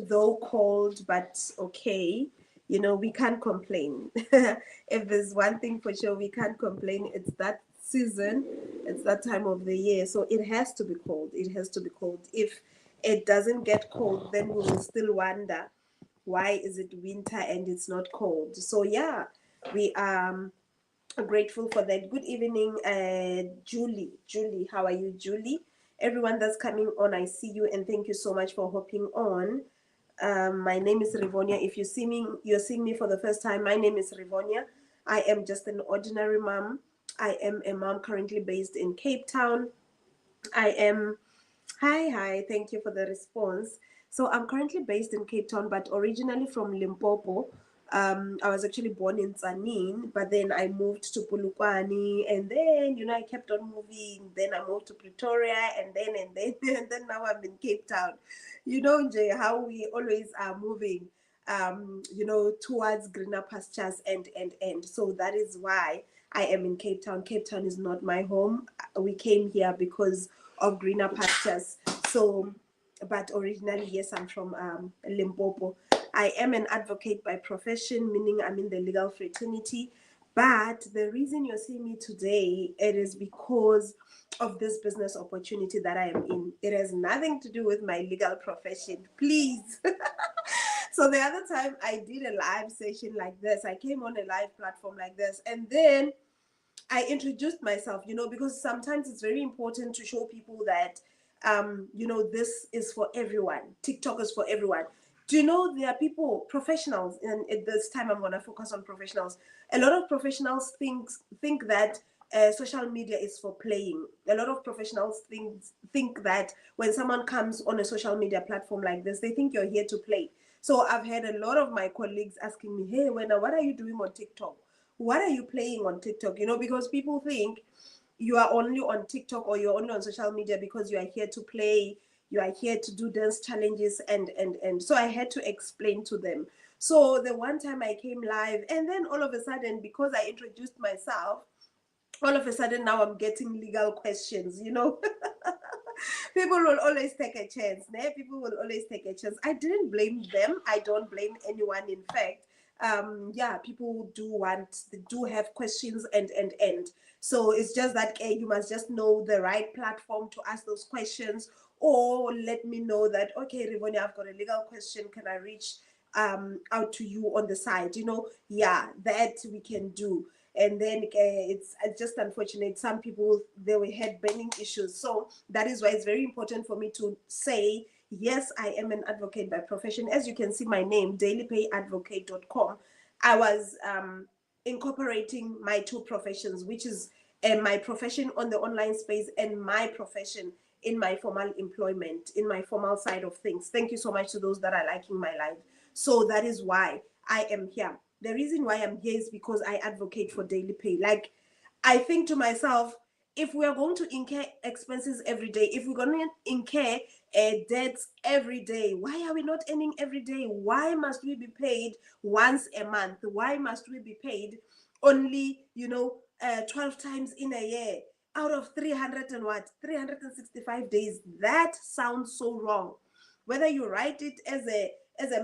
though cold, but okay. You know, we can't complain. If there's one thing for sure, we can't complain. It's that season, it's that time of the year. So it has to be cold. It has to be cold. If it doesn't get cold, then we will still wonder why is it winter and it's not cold. So yeah, we are grateful for that. Good evening, Julie. Julie, how are you, Julie? Everyone that's coming on, I see you, and thank you so much for hopping on. My name is Rivonia. If you're seeing me for the first time, my name is Rivonia. I am just an ordinary mom. I am a mom currently based in Cape Town. I am, hi, thank you for the response. So I'm currently based in Cape Town, but originally from Limpopo. I was actually born in Tsanin, but then I moved to Pulukwani, and then I kept on moving. Then I moved to Pretoria, and then and then now I'm in Cape Town. Jay, how we always are moving, towards greener pastures and. So that is why I am in Cape Town. Cape Town is not my home. We came here because of greener pastures. So, but originally, yes, I'm from Limpopo. I am an advocate by profession, meaning I'm in the legal fraternity. But the reason you're seeing me today, it is because of this business opportunity that I am in. It has nothing to do with my legal profession. Please. So the other time I did a live session like this, I came on a live platform like this, and then I introduced myself, because sometimes it's very important to show people that, this is for everyone. TikTok is for everyone. Do you know there are people, professionals, and at this time I'm going to focus on professionals. A lot of professionals think that social media is for playing. A lot of professionals think that when someone comes on a social media platform like this, they think you're here to play. So I've had a lot of my colleagues asking me, hey, Wena, what are you doing on TikTok? What are you playing on TikTok? Because people think you are only on TikTok or you're only on social media because you are here to play, you are here to do dance challenges and so I had to explain to them. So the one time I came live, and then all of a sudden, because I introduced myself, all of a sudden now I'm getting legal questions. People will always take a chance. People will always take a chance. I didn't blame them. I don't blame anyone. In fact, yeah, people they do have questions and. So it's just that you must just know the right platform to ask those questions, or let me know that, okay, Rivonia, I've got a legal question. Can I reach out to you on the side? Yeah, that we can do. And then it's just unfortunate, some people, they were had burning issues. So that is why it's very important for me to say, yes, I am an advocate by profession. As you can see, my name, dailypayadvocate.com. I was incorporating my two professions, which is my profession on the online space and my profession in my formal employment, in my formal side of things. Thank you so much to those that are liking my life. So that is why I am here. The reason why I'm here is because I advocate for daily pay. Like, I think to myself, if we are going to incur expenses every day, if we're going to incur debts every day, why are we not earning every day? Why must we be paid once a month? Why must we be paid only 12 times in a year out of 365 days? That sounds so wrong. Whether you write it as a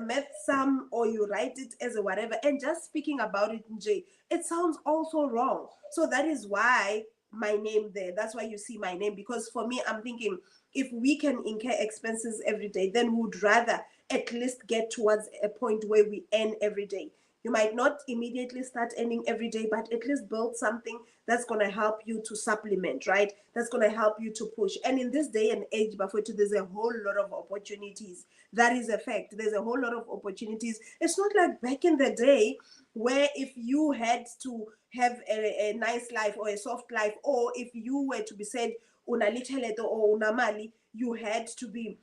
math sum or you write it as a whatever, and just speaking about it, Jay, it sounds also wrong. So that is why my name there. That's why you see my name, because for me, I'm thinking, if we can incur expenses every day, then we'd rather at least get towards a point where we earn every day. You might not immediately start earning every day, but at least build something that's going to help you to supplement, right? That's going to help you to push. And in this day and age, Bafwetu, there's a whole lot of opportunities. That is a fact. There's a whole lot of opportunities. It's not like back in the day where if you had to have a nice life or a soft life, or if you were to be said una little or una mali, you had to be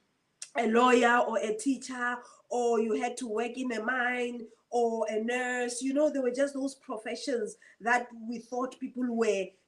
a lawyer or a teacher, or you had to work in a mine or a nurse. There were just those professions that we thought people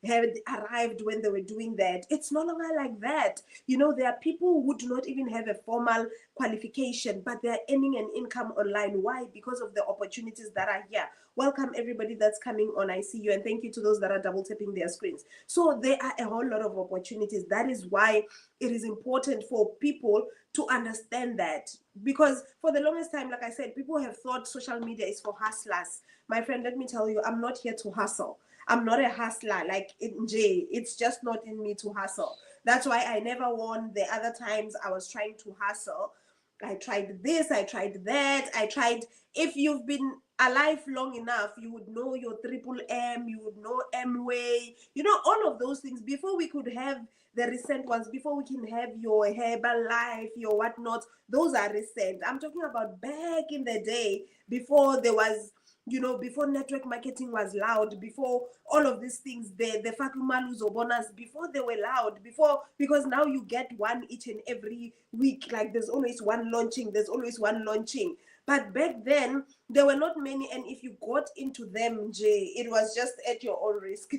had arrived when they were doing that. It's no longer like that. There are people who do not even have a formal qualification, but they're earning an income online. Why? Because of the opportunities that are here. Welcome everybody that's coming on. I see you, and thank you to those that are double tapping their screens. So there are a whole lot of opportunities. That is why it is important for people to understand that because for the longest time, like I said, people have thought social media is for hustlers. My friend, let me tell you, I'm not here to hustle. I'm not a hustler like in Jay. It's just not in me to hustle. That's why I never won the other times I was trying to hustle. I tried this, I tried that, I tried. If you've been alive long enough, you would know your triple M, you would know M-Way, you know, all of those things. Before we could have the recent ones, before we can have your Herbalife, your whatnot, those are recent. I'm talking about back in the day, before there was, you know, before network marketing was loud, before all of these things, the Fakumaluzo bonus, before they were loud, before, because now you get one each and every week. Like there's always one launching, there's always one launching. But back then, there were not many, and if you got into them, Jay, it was just at your own risk.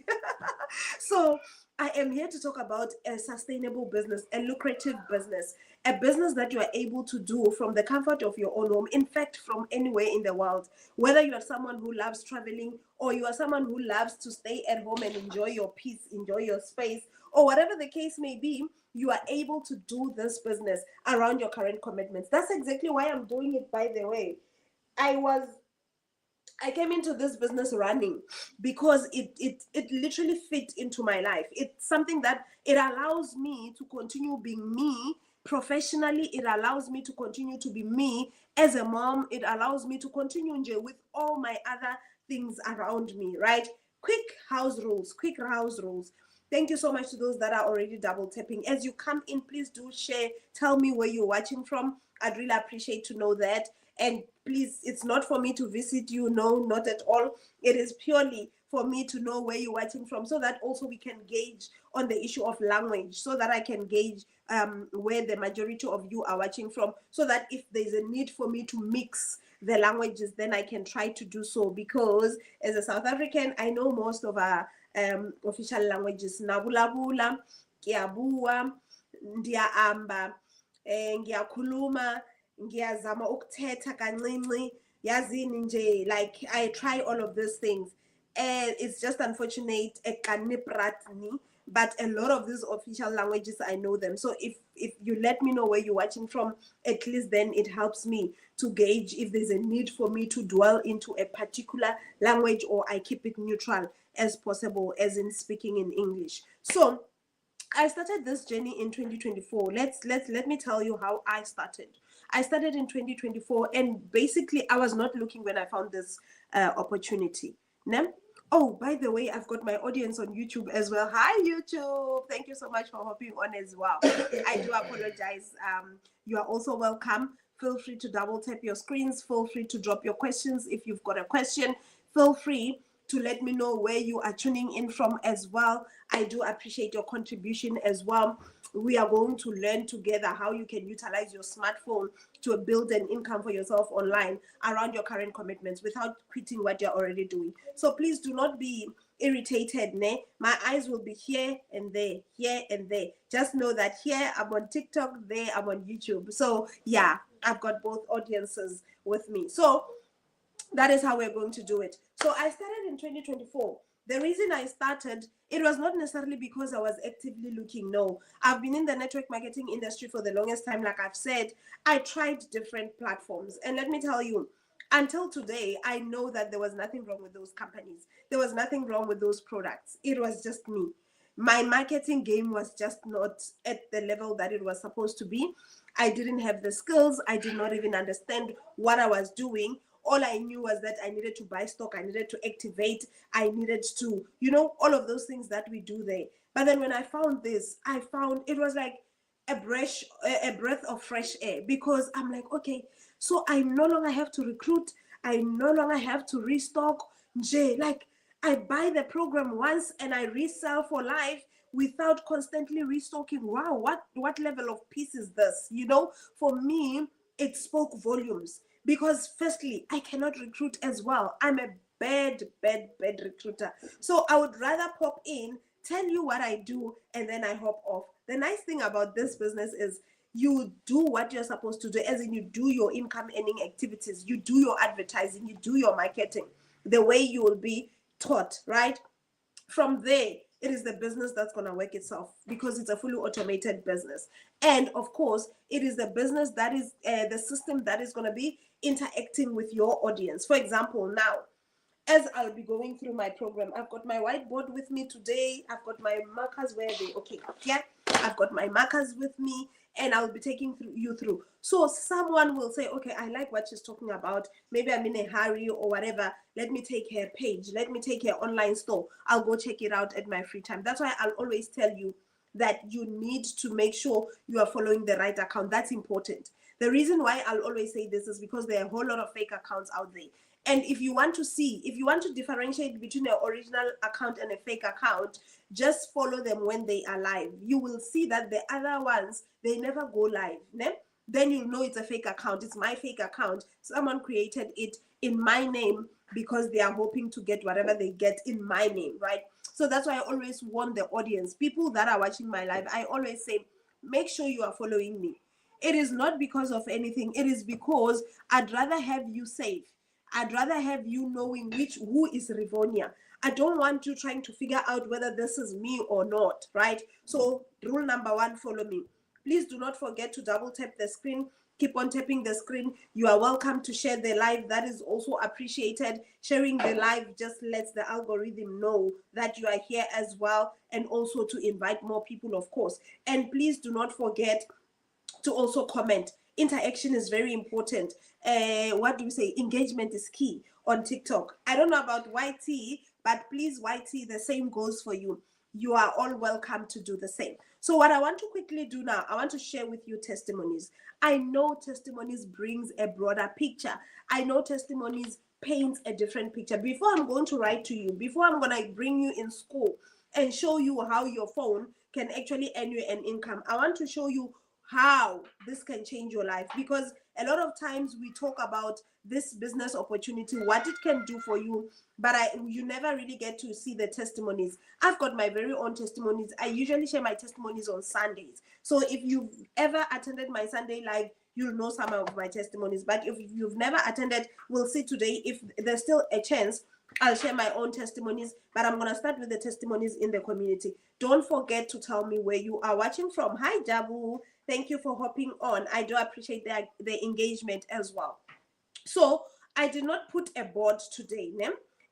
So I am here to talk about a sustainable business, a lucrative business, a business that you are able to do from the comfort of your own home, in fact, from anywhere in the world. Whether you are someone who loves traveling, or you are someone who loves to stay at home and enjoy your peace, enjoy your space, or whatever the case may be, you are able to do this business around your current commitments. That's exactly why I'm doing it, by the way. I came into this business running because it literally fit into my life. It's something that it allows me to continue being me professionally. It allows me to continue to be me as a mom. It allows me to continue with all my other things around me, right? Quick house rules. Thank you so much to those that are already double tapping. As you come in, please do share. Tell me where you're watching from. I'd really appreciate to know that. And please, it's not for me to visit you. No, not at all. It is purely for me to know where you're watching from, so that also we can gauge on the issue of language, so that I can gauge where the majority of you are watching from, so that if there's a need for me to mix the languages, then I can try to do so. Because as a South African, I know most of our official languages. Nabulabula, Kiabua, Ndiaamba, Ngiakuluma, ngiyazama ukuthetha kancinci, yazini nje, like I try all of these things, and it's just unfortunate but a lot of these official languages I know them. So if you let me know where you're watching from, at least then it helps me to gauge if there's a need for me to dwell into a particular language, or I keep it neutral as possible, as in speaking in English. So I started this journey in 2024. Let me tell you how I started. I started in 2024, and basically I was not looking when I found this opportunity. Oh, by the way, I've got my audience on YouTube as well. Hi, YouTube. Thank you so much for hopping on as well. I do apologize. You are also welcome. Feel free to double tap your screens. Feel free to drop your questions. If you've got a question, feel free to let me know where you are tuning in from as well. I do appreciate your contribution as well. We are going to learn together how you can utilize your smartphone to build an income for yourself online around your current commitments without quitting what you're already doing. So please do not be irritated. My eyes will be here and there, here and there. Just know that here I'm on TikTok, there I'm on YouTube. So yeah, I've got both audiences with me. So that is how we're going to do it. So I started in 2024. The reason I started, it was not necessarily because I was actively looking. No, I've been in the network marketing industry for the longest time. Like I've said, I tried different platforms. And let me tell you, until today, I know that there was nothing wrong with those companies. There was nothing wrong with those products. It was just me. My marketing game was just not at the level that it was supposed to be. I didn't have the skills. I did not even understand what I was doing. All I knew was that I needed to buy stock, I needed to activate, I needed to, all of those things that we do there. But then when I found this, I found it was like a breath of fresh air, because I'm like, okay, so I no longer have to recruit, I no longer have to restock. Like I buy the program once and I resell for life without constantly restocking. Wow, what level of peace is this? For me, it spoke volumes. Because firstly, I cannot recruit as well. I'm a bad recruiter. So I would rather pop in, tell you what I do, and then I hop off. The nice thing about this business is you do what you're supposed to do, as in you do your income earning activities, you do your advertising, you do your marketing the way you will be taught, right? From there, it is the business that's going to work itself because it's a fully automated business. And of course, it is the business that is the system that is going to be interacting with your audience. For example, now, as I'll be going through my program, I've got my whiteboard with me today. I've got my markers where they, okay, yeah, I've got my markers with me, and I'll be taking you through. So someone will say, okay, I like what she's talking about. Maybe I'm in a hurry or whatever. Let me take her page. Let me take her online store. I'll go check it out at my free time. That's why I'll always tell you that you need to make sure you are following the right account. That's important. The reason why I'll always say this is because there are a whole lot of fake accounts out there. And if you want to differentiate between an original account and a fake account, just follow them when they are live. You will see that the other ones, they never go live. Then you'll know it's a fake account. It's my fake account. Someone created it in my name because they are hoping to get whatever they get in my name, right? So that's why I always warn the audience, people that are watching my live, I always say, make sure you are following me. It is not because of anything. It is because I'd rather have you safe. I'd rather have you knowing who is Rivonia. I don't want you trying to figure out whether this is me or not, right? So rule number 1, follow me. Please do not forget to double tap the screen. Keep on tapping the screen. You are welcome to share the live. That is also appreciated. Sharing the live just lets the algorithm know that you are here as well, and also to invite more people, of course. And please do not forget to also comment. Interaction is very important. What do we say? Engagement is key on TikTok. I don't know about YT, but please, YT, the same goes for you. You are all welcome to do the same. So what I want to quickly do now, I want to share with you testimonies. I know testimonies brings a broader picture. I know testimonies paints a different picture. Before I'm going to write to you, before I'm going to bring you in school and show you how your phone can actually earn you an income, I want to show you how this can change your life, because a lot of times we talk about this business opportunity, what it can do for you, but you never really get to see the testimonies. I've got my very own testimonies. I usually share my testimonies on Sundays. So if you've ever attended my Sunday live, you'll know some of my testimonies. But if you've never attended, we'll see today. If there's still a chance, I'll share my own testimonies, but I'm going to start with the testimonies in the community. Don't forget to tell me where you are watching from. Hi, Jabu. Thank you for hopping on. I do appreciate the engagement as well. So I did not put a board today,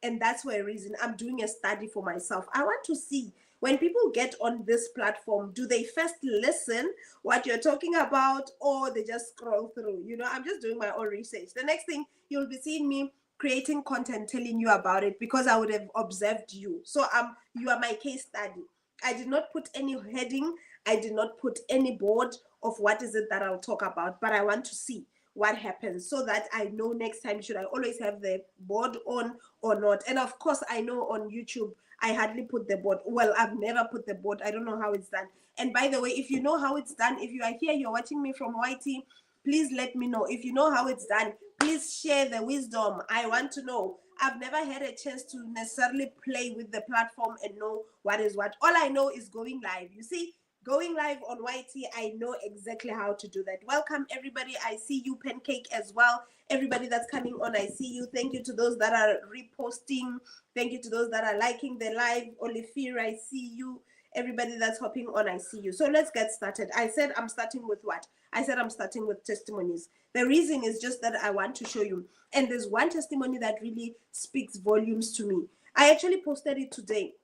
and that's for a reason. I'm doing a study for myself. I want to see, when people get on this platform, do they first listen what you're talking about, or they just scroll through? I'm just doing my own research. The next thing, you'll be seeing me creating content telling you about it, because I would have observed you. So you are my case study. I did not put any heading. I did not put any board of what is it that I'll talk about, but I want to see what happens so that I know next time, should I always have the board on or not. And of course, I know on YouTube, I hardly put the board. Well, I've never put the board. I don't know how it's done. And by the way, if you know how it's done, if you are here, you're watching me from YT, please let me know. If you know how it's done, please share the wisdom. I want to know. I've never had a chance to necessarily play with the platform and know what is what. All I know is going live. You see, going live on YT, I know exactly how to do that. Welcome, everybody. I see you, Pancake, as well. Everybody that's coming on, I see you. Thank you to those that are reposting. Thank you to those that are liking the live. Olifir, I see you. Everybody that's hopping on, I see you. So let's get started. I said I'm starting with what? I said I'm starting with testimonies. The reason is just that I want to show you. And there's one testimony that really speaks volumes to me. I actually posted it today.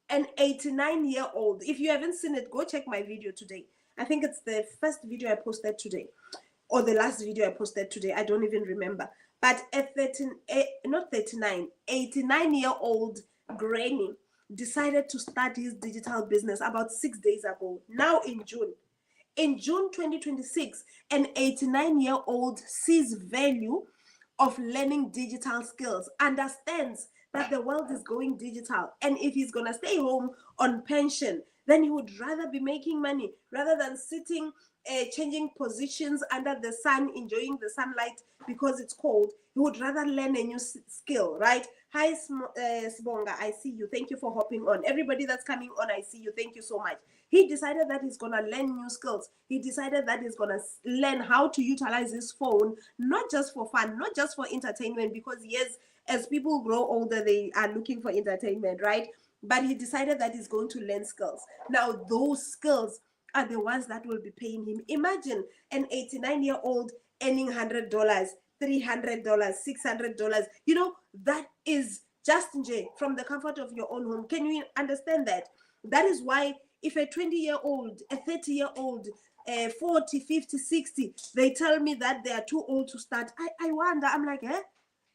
An 89-year-old. If you haven't seen it, go check my video today. I think it's the first video I posted today, or the last video I posted today. I don't even remember. But a 89-year-old granny decided to start his digital business about 6 days ago, now in June. In June 2026, an 89-year-old sees value of learning digital skills, understands that the world is going digital, and if he's going to stay home on pension, then he would rather be making money rather than sitting changing positions under the sun, enjoying the sunlight because it's cold. He would rather learn a new skill, right? Hi, Sibonga, I see you. Thank you for hopping on. Everybody that's coming on, I see you. Thank you so much. He decided that he's going to learn new skills. He decided that he's going to learn how to utilize his phone, not just for fun, not just for entertainment, because yes, as people grow older, they are looking for entertainment, right? but he decided that he's going to learn skills. Now those skills are the ones that will be paying him. Imagine an 89-year-old earning $100, $300, $600. You know, that is just from the comfort of your own home. Can you understand that? That is why if a 20-year-old, a 30-year-old, 40, 50, 60, they tell me that they are too old to start, I wonder, I'm like,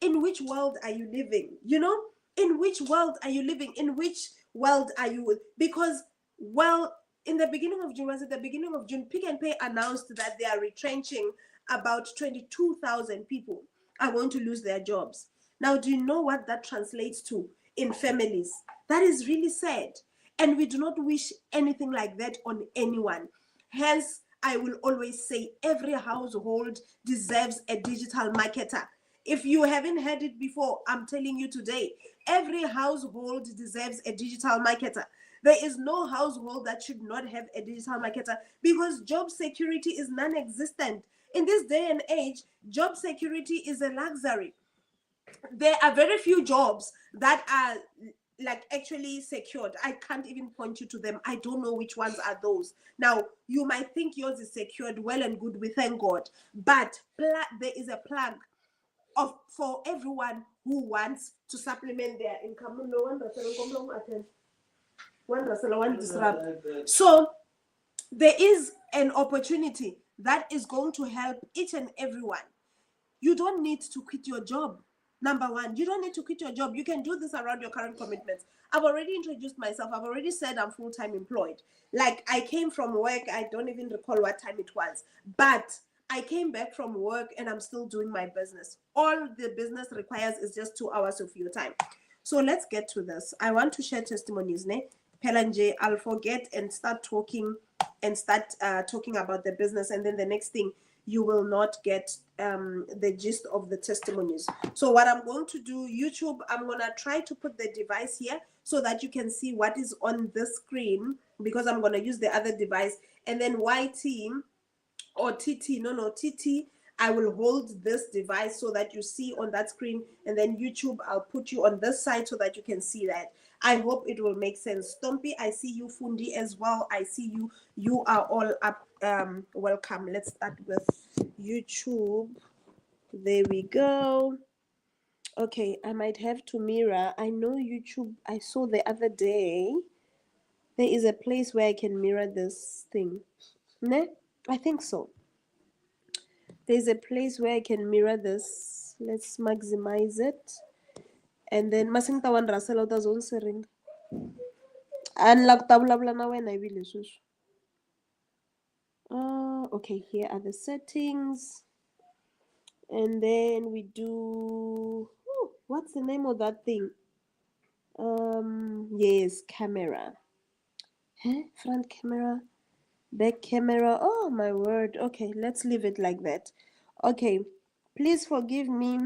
in which world are you living? You know, in which world are you living? In which world are you? Because, well, in the beginning of June, was it the beginning of June, Pick n Pay announced that they are retrenching about 22,000 people are going to lose their jobs. Now, do you know what that translates to in families? That is really sad. And we do not wish anything like that on anyone. Hence, I will always say every household deserves a digital marketer. If you haven't heard it before, I'm telling you today, every household deserves a digital marketer. There is no household that should not have a digital marketer because job security is non-existent. In this day and age, job security is a luxury. There are very few jobs that are like actually secured. I can't even point you to them. I don't know which ones are those. Now, you might think yours is secured, well and good, we thank God. But there is a plug for everyone who wants to supplement their income. So there is an opportunity that is going to help each and everyone. You don't need to quit your job. Number one, you don't need to quit your job. You can do this around your current commitments. I've already introduced myself. I've already said I'm full-time employed. Like, I came from work. I don't even recall what time it was. But I came back from work and I'm still doing my business. All the business requires is just 2 hours of your time. So let's get to this. I want to share testimonies, ne? Pelanje, I'll forget and start talking about the business, and then the next thing you will not get the gist of the testimonies. So what I'm going to do, YouTube, I'm going to try to put the device here so that you can see what is on the screen, because I'm going to use the other device. And then YT or TT, I will hold this device so that you see on that screen, and then YouTube, I'll put you on this side so that you can see that. I hope it will make sense. Stompy, I see you. Fundi as well, I see you. You are all up. Welcome. Let's start with YouTube. There we go. Okay, I might have to mirror. I know YouTube, I saw the other day, there is a place where I can mirror this thing. Ne? I think so. There's a place where I can mirror this. Let's maximize it. And then masing tawan rasela uta zone sering. Unlock tabla na when I will sus. Okay, here are the settings. And then we do, what's the name of that thing? Yes, camera. Front camera, back camera. Oh my word. Okay, let's leave it like that. Okay, please forgive me,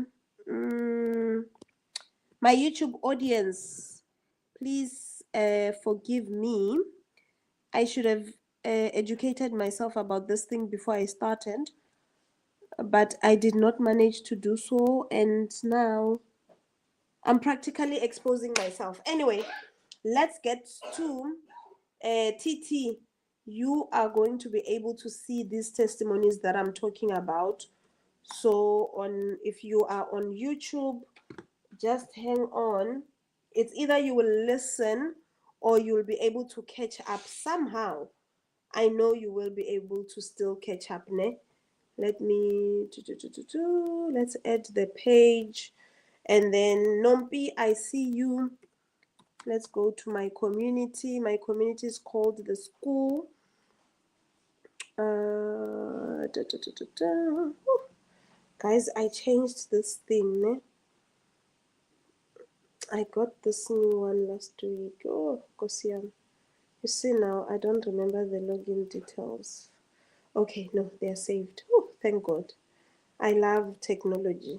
my YouTube audience. Please forgive me. I should have educated myself about this thing before I started, but I did not manage to do so, and now I'm practically exposing myself. Anyway, let's get to TT. You are going to be able to see these testimonies that I'm talking about. So if you are on YouTube, just hang on. It's either you will listen or you'll be able to catch up somehow. I know you will be able to still catch up, ne? Let me let's add the page, and then Nompi, I see you. Let's go to my community. My community is called the school. Guys, I changed this thing, ne? I got this new one last week. Oh, Kosiam. You see now, I don't remember the login details. Okay, no, they're saved. Oh, thank God. I love technology.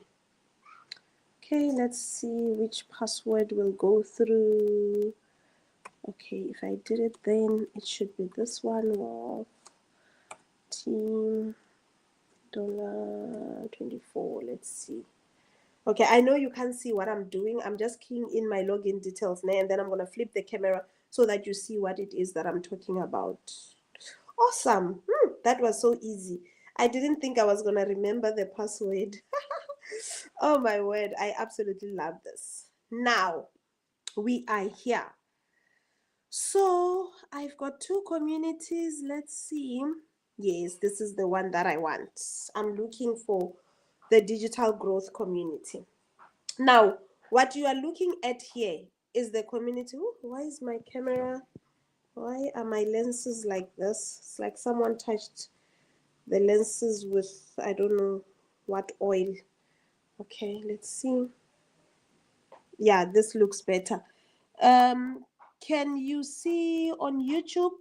Okay, let's see which password will go through. Okay, if I did it, then it should be this one. Wow. Team $24. Let's see. Okay, I know you can't see what I'm doing. I'm just keying in my login details now, and then I'm going to flip the camera so that you see what it is that I'm talking about. Awesome. That was so easy. I didn't think I was going to remember the password. Oh my word, I absolutely love this. Now, we are here. So, I've got two communities. Let's see. Yes, this is the one that I want. I'm looking for the digital growth community. Now, what you are looking at here is the community. Ooh, why is my camera? Why are my lenses like this? It's like someone touched the lenses with, I don't know what oil. Okay, let's see. Yeah, this looks better. Um, can you see on YouTube?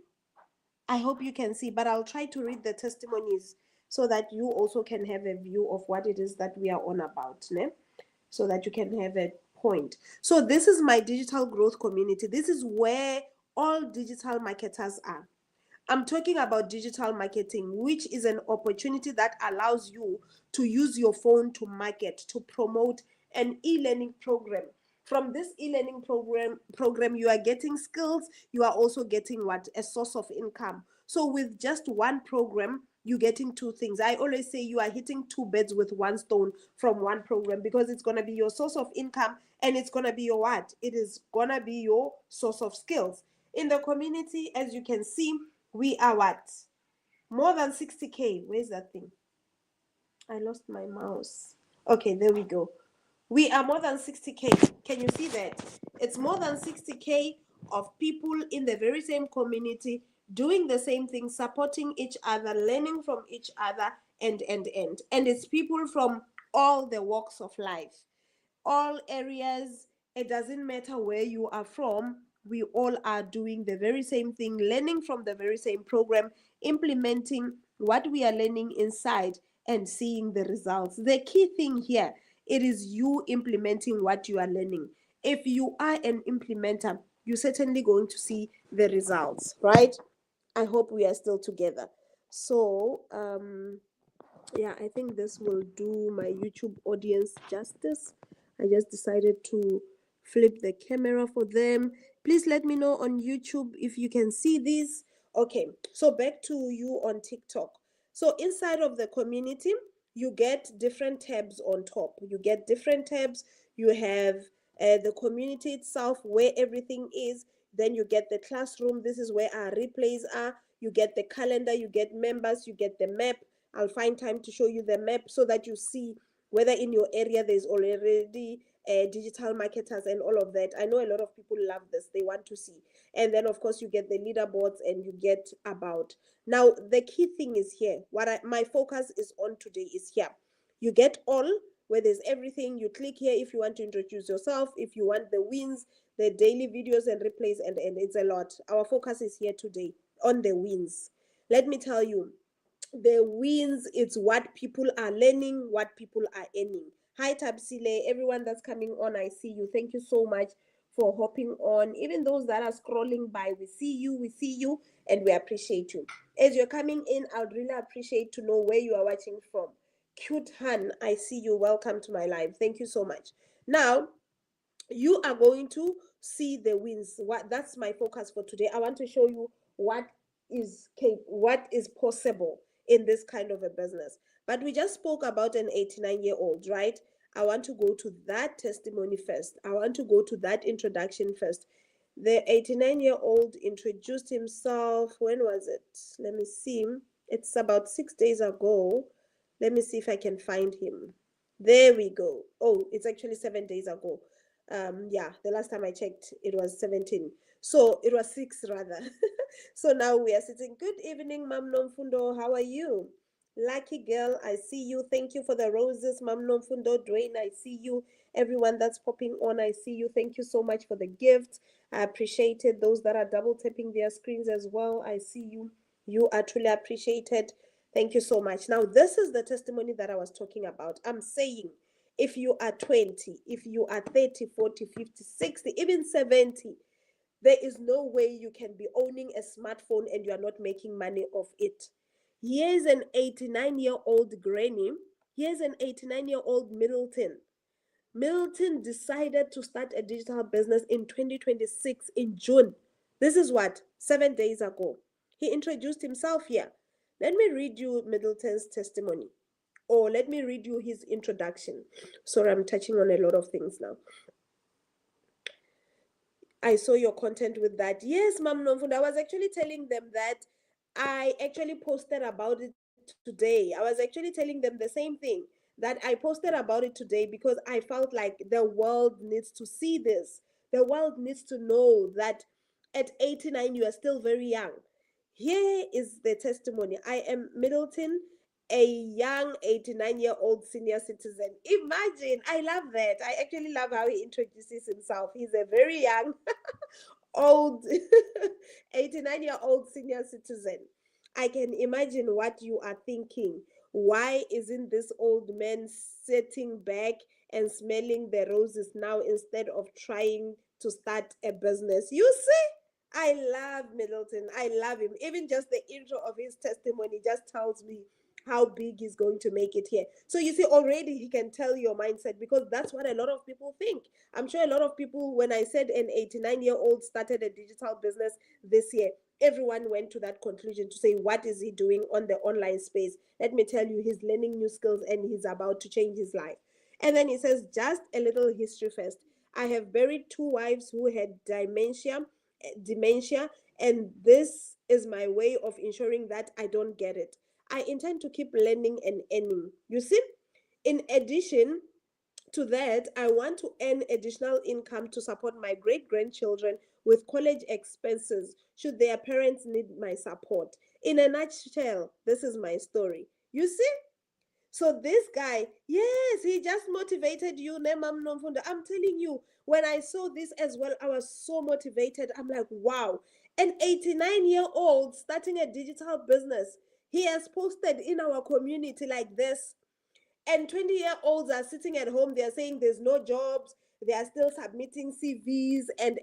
I hope you can see, but I'll try to read the testimonies so that you also can have a view of what it is that we are on about, né? So that you can have a point. So this is my digital growth community. This is where all digital marketers are. I'm talking about digital marketing, which is an opportunity that allows you to use your phone to market, to promote an e-learning program. From this e-learning program, you are getting skills. You are also getting what? A source of income. So with just one program, you're getting two things. I always say you are hitting two birds with one stone from one program, because it's going to be your source of income, and it's going to be your what? It is going to be your source of skills. In the community, as you can see, we are what? More than 60K. Where's that thing? I lost my mouse. Okay, there we go. We are more than 60K. Can you see that? It's more than 60K of people in the very same community doing the same thing, supporting each other, learning from each other, and it's people from all the walks of life, all areas. It doesn't matter where you are from. We all are doing the very same thing, learning from the very same program, implementing what we are learning inside, and seeing the results. The key thing here, it is you implementing what you are learning. If you are an implementer, you're certainly going to see the results, right? I hope we are still together. So, yeah, I think this will do my YouTube audience justice. I just decided to flip the camera for them. Please let me know on YouTube if you can see this. Okay, so back to you on TikTok. So inside of the community, you get different tabs on top. You get different tabs. You have the community itself, where everything is. Then you get the classroom. This is where our replays are. You get the calendar. You get members. You get the map. I'll find time to show you the map so that you see whether in your area there's already digital marketers and all of that. I know a lot of people love this. They want to see. And then, of course, you get the leaderboards and you get about. Now, the key thing is here. My focus is on today is here. You get all, where there's everything. You click here if you want to introduce yourself, if you want the wins, the daily videos and replays, and it's a lot. Our focus is here today on the wins. Let me tell you, the wins, it's what people are learning, what people are earning. Hi Tabsile, everyone that's coming on, I see you. Thank you so much for hopping on. Even those that are scrolling by, we see you, and we appreciate you. As you're coming in, I would really appreciate to know where you are watching from. Cute Han, I see you. Welcome to my live. Thank you so much. Now, you are going to see the wins. That's my focus for today. I want to show you what is possible in this kind of a business. But we just spoke about an 89-year-old, right? I want to go to that testimony first. I want to go to that introduction first. The 89-year-old introduced himself. When was it? Let me see. It's about 6 days ago. Let me see if I can find him. There we go. Oh, it's actually 7 days ago. Yeah, the last time I checked, it was 17. So it was 6 rather. So now we are sitting. Good evening, Mam Nomfundo. How are you? Lucky girl, I see you. Thank you for the roses, Mam Nomfundo. Dwayne, I see you. Everyone that's popping on, I see you. Thank you so much for the gift. I appreciate it. Those that are double tapping their screens as well, I see you. You are truly appreciated. Thank you so much. Now, this is the testimony that I was talking about. I'm saying, if you are 20, if you are 30, 40, 50, 60, even 70, there is no way you can be owning a smartphone and you are not making money off it. Here's an 89-year-old granny. Here's an 89-year-old Middleton Middleton decided to start a digital business in 2026 in June. This is what, 7 days ago. He introduced himself here. Let me read you Middleton's testimony, or let me read you his introduction. Sorry, I'm touching on a lot of things now. I saw your content with that. Yes, Mam Nomfunda, I was actually telling them that I actually posted about it today. I was actually telling them the same thing, that I posted about it today because I felt like the world needs to see this. The world needs to know that at 89, you are still very young. Here is the testimony. I am Middleton, a young 89-year-old senior citizen. Imagine, I love that. I actually love how he introduces himself. He's a very young old 89-year-old senior citizen. I can imagine what you are thinking. Why isn't this old man sitting back and smelling the roses now instead of trying to start a business? You see, I love Middleton. I love him. Even just the intro of his testimony just tells me how big he's going to make it here. So you see, already he can tell your mindset, because that's what a lot of people think. I'm sure a lot of people, when I said an 89-year-old started a digital business this year, everyone went to that conclusion to say, what is he doing on the online space? Let me tell you, he's learning new skills and he's about to change his life. And then he says, just a little history first. I have buried 2 wives who had dementia, and this is my way of ensuring that I don't get it. I intend to keep learning and earning. You see, in addition to that, I want to earn additional income to support my great grandchildren with college expenses should their parents need my support. In a nutshell, this is my story. You see? So this guy, yes, he just motivated you. I'm telling you, when I saw this as well, I was so motivated. I'm like, wow, an 89-year-old starting a digital business. He has posted in our community like this, and 20-year-olds are sitting at home. They're saying there's no jobs. They are still submitting CVs, and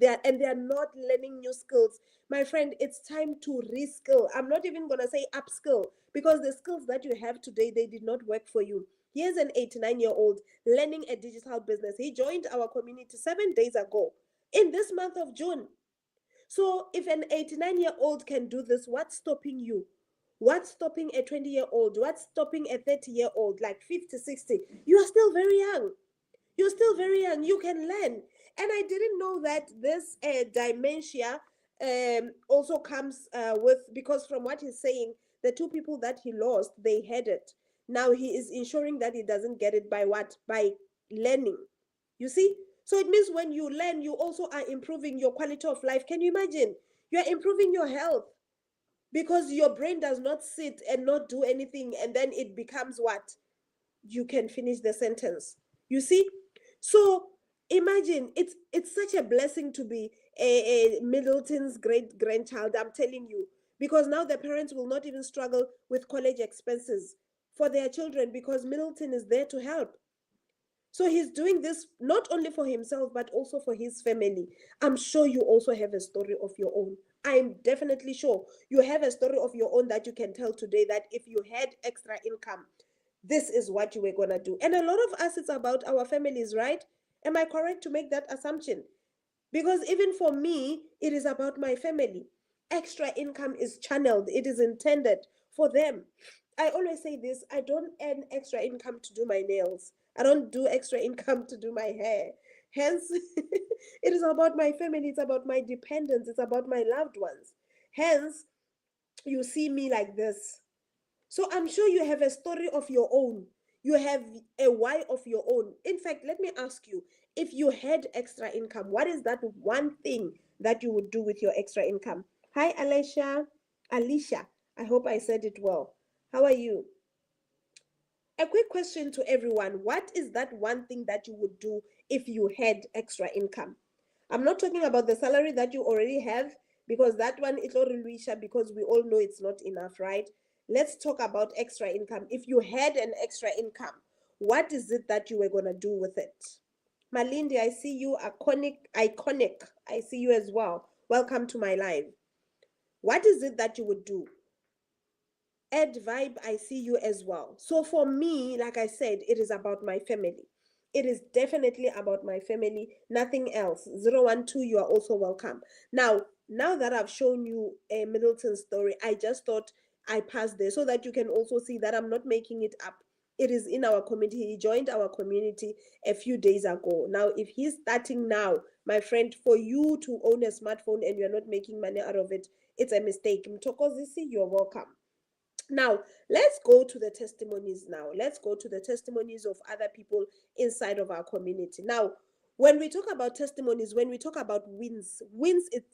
they're not learning new skills. My friend, it's time to reskill. I'm not even gonna say upskill, because the skills that you have today, they did not work for you. Here's an 89-year-old learning a digital business. He joined our community 7 days ago in this month of June. So if an 89-year-old can do this, what's stopping you? What's stopping a 20-year-old? What's stopping a 30-year-old, like 50, 60? You are still very young. You're still very young. You can learn. And I didn't know that this dementia also comes with, because from what he's saying, the 2 people that he lost, they had it. Now he is ensuring that he doesn't get it by what? By learning. You see? So it means when you learn, you also are improving your quality of life. Can you imagine? You're improving your health, because your brain does not sit and not do anything, and then it becomes what? You can finish the sentence. You see? So imagine, it's such a blessing to be a Middleton's great grandchild. I'm telling you, because now the parents will not even struggle with college expenses for their children, because Middleton is there to help. So he's doing this not only for himself, but also for his family. I'm sure you also have a story of your own. I'm definitely sure you have a story of your own that you can tell today, that if you had extra income, this is what you were going to do. And a lot of us, it's about our families, right? Am I correct to make that assumption? Because even for me, it is about my family. Extra income is channeled, it is intended for them. I always say this: I don't earn extra income to do my nails, I don't do extra income to do my hair. Hence, it is about my family, it's about my dependents, it's about my loved ones. Hence, you see me like this. So I'm sure you have a story of your own. You have a why of your own. In fact, let me ask you, if you had extra income, what is that one thing that you would do with your extra income? Hi, Alicia. Alicia, I hope I said it well. How are you? A quick question to everyone. What is that one thing that you would do if you had extra income? I'm not talking about the salary that you already have, because that one is not really, because we all know it's not enough, right? Let's talk about extra income. If you had an extra income, what is it that you were going to do with it? Malindi, I see you. Iconic. I see you as well. Welcome to my live. What is it that you would do? Ed Vibe, I see you as well. So for me, like I said, it is about my family. It is definitely about my family, nothing else. 012, you are also welcome. Now that I've shown you a Middleton story, I just thought I passed there so that you can also see that I'm not making it up. It is in our community. He joined our community a few days ago. Now, if he's starting now, my friend, for you to own a smartphone and you're not making money out of it, it's a mistake. Mtokozisi, you're welcome. Now, let's go to the testimonies now. Let's go to the testimonies of other people inside of our community. Now, when we talk about testimonies, when we talk about wins,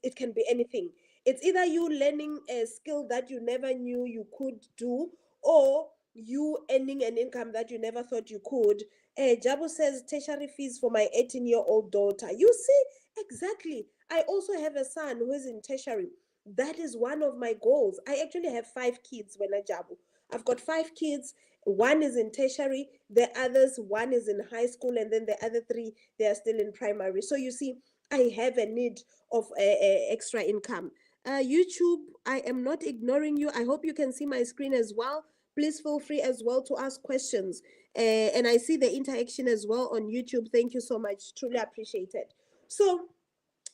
it can be anything. It's either you learning a skill that you never knew you could do, or you earning an income that you never thought you could. Jabu says tertiary fees for my 18-year-old daughter. You see, exactly. I also have a son who is in tertiary. That is one of my goals. I actually have 5 kids when I jabu. I've got 5 kids. One is in tertiary, the others, one is in high school, and then the other 3, they are still in primary. So you see, I have a need of extra income. YouTube, I am not ignoring you. I hope you can see my screen as well. Please feel free as well to ask questions. And I see the interaction as well on YouTube. Thank you so much. Truly appreciated. So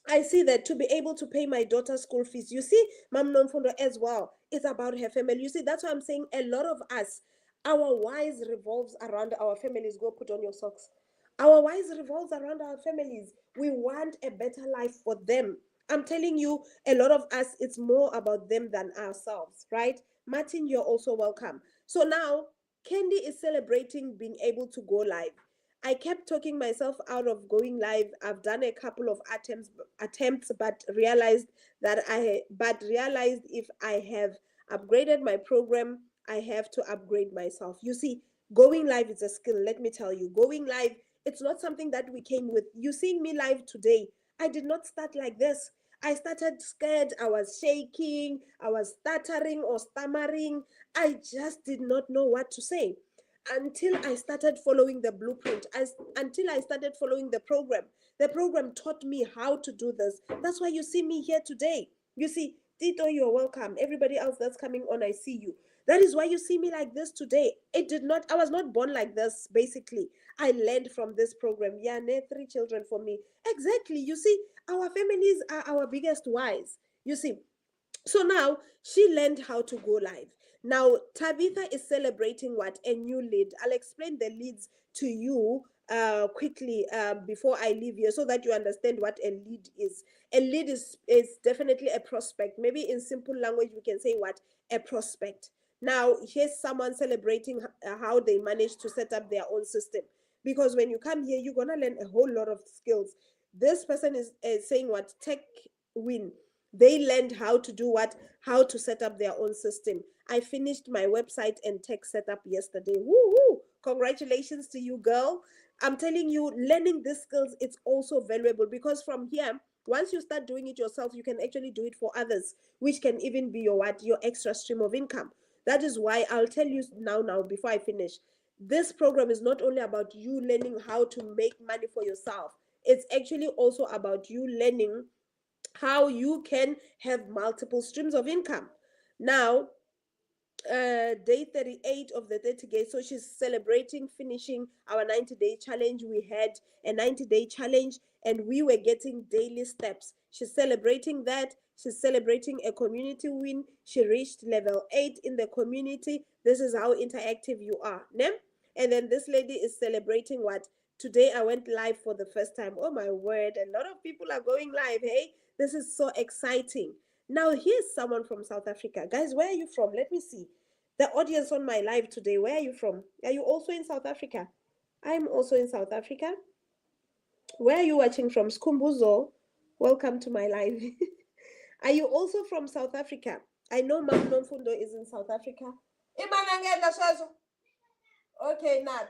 I see that to be able to pay my daughter's school fees, you see, Mam Nomfundo as well, it's about her family. You see, that's why I'm saying a lot of us, our whys revolves around our families. Go put on your socks. Our whys revolves around our families. We want a better life for them. I'm telling you, a lot of us, it's more about them than ourselves, right? Martin, you're also welcome. So now, Candy is celebrating being able to go live. I kept talking myself out of going live. I've done a couple of attempts, but realized if I have upgraded my program, I have to upgrade myself. You see, going live is a skill. Let me tell you, going live, it's not something that we came with. You seeing me live today, I did not start like this. I started scared. I was shaking. I was stuttering or stammering. I just did not know what to say until I started following the blueprint, until I started following the program. The program taught me how to do this. That's why you see me here today. You see, Tito, you're welcome. Everybody else that's coming on, I see you. That is why you see me like this today. I was not born like this, basically. I learned from this program. Yeah, 3 children for me. Exactly. You see, our families are our biggest whys. You see, so now she learned how to go live. Now Tabitha is celebrating what? A new lead. I'll explain the leads to you quickly before I leave here so that you understand what a lead is. A lead is definitely a prospect. Maybe in simple language we can say what? A prospect. Now here's someone celebrating how they managed to set up their own system. Because when you come here, you're gonna learn a whole lot of skills. This person is saying what? Tech win. They learned how to do what? How to set up their own system. I finished my website and tech setup yesterday. Woo-hoo! Congratulations to you, girl. I'm telling you, learning these skills, it's also valuable because from here, once you start doing it yourself, you can actually do it for others, which can even be your what? Your extra stream of income. That is why I'll tell you now, before I finish. This program is not only about you learning how to make money for yourself. It's actually also about you learning how you can have multiple streams of income. Now, day 38 of the 30 days. So she's celebrating finishing our 90-day challenge. We had a 90-day challenge and we were getting daily steps. She's celebrating that. She's celebrating a community win. She reached level 8 in the community. This is how interactive you are. Ne? And then this lady is celebrating what? Today I went live for the first time. Oh my word, a lot of people are going live. Hey, this is so exciting. Now, here's someone from South Africa. Guys, where are you from? Let me see. The audience on my live today, where are you from? Are you also in South Africa? I'm also in South Africa. Where are you watching from? Skumbuzo, welcome to my live. Are you also from South Africa? I know Mam Nomfundo is in South Africa. Okay, Nat.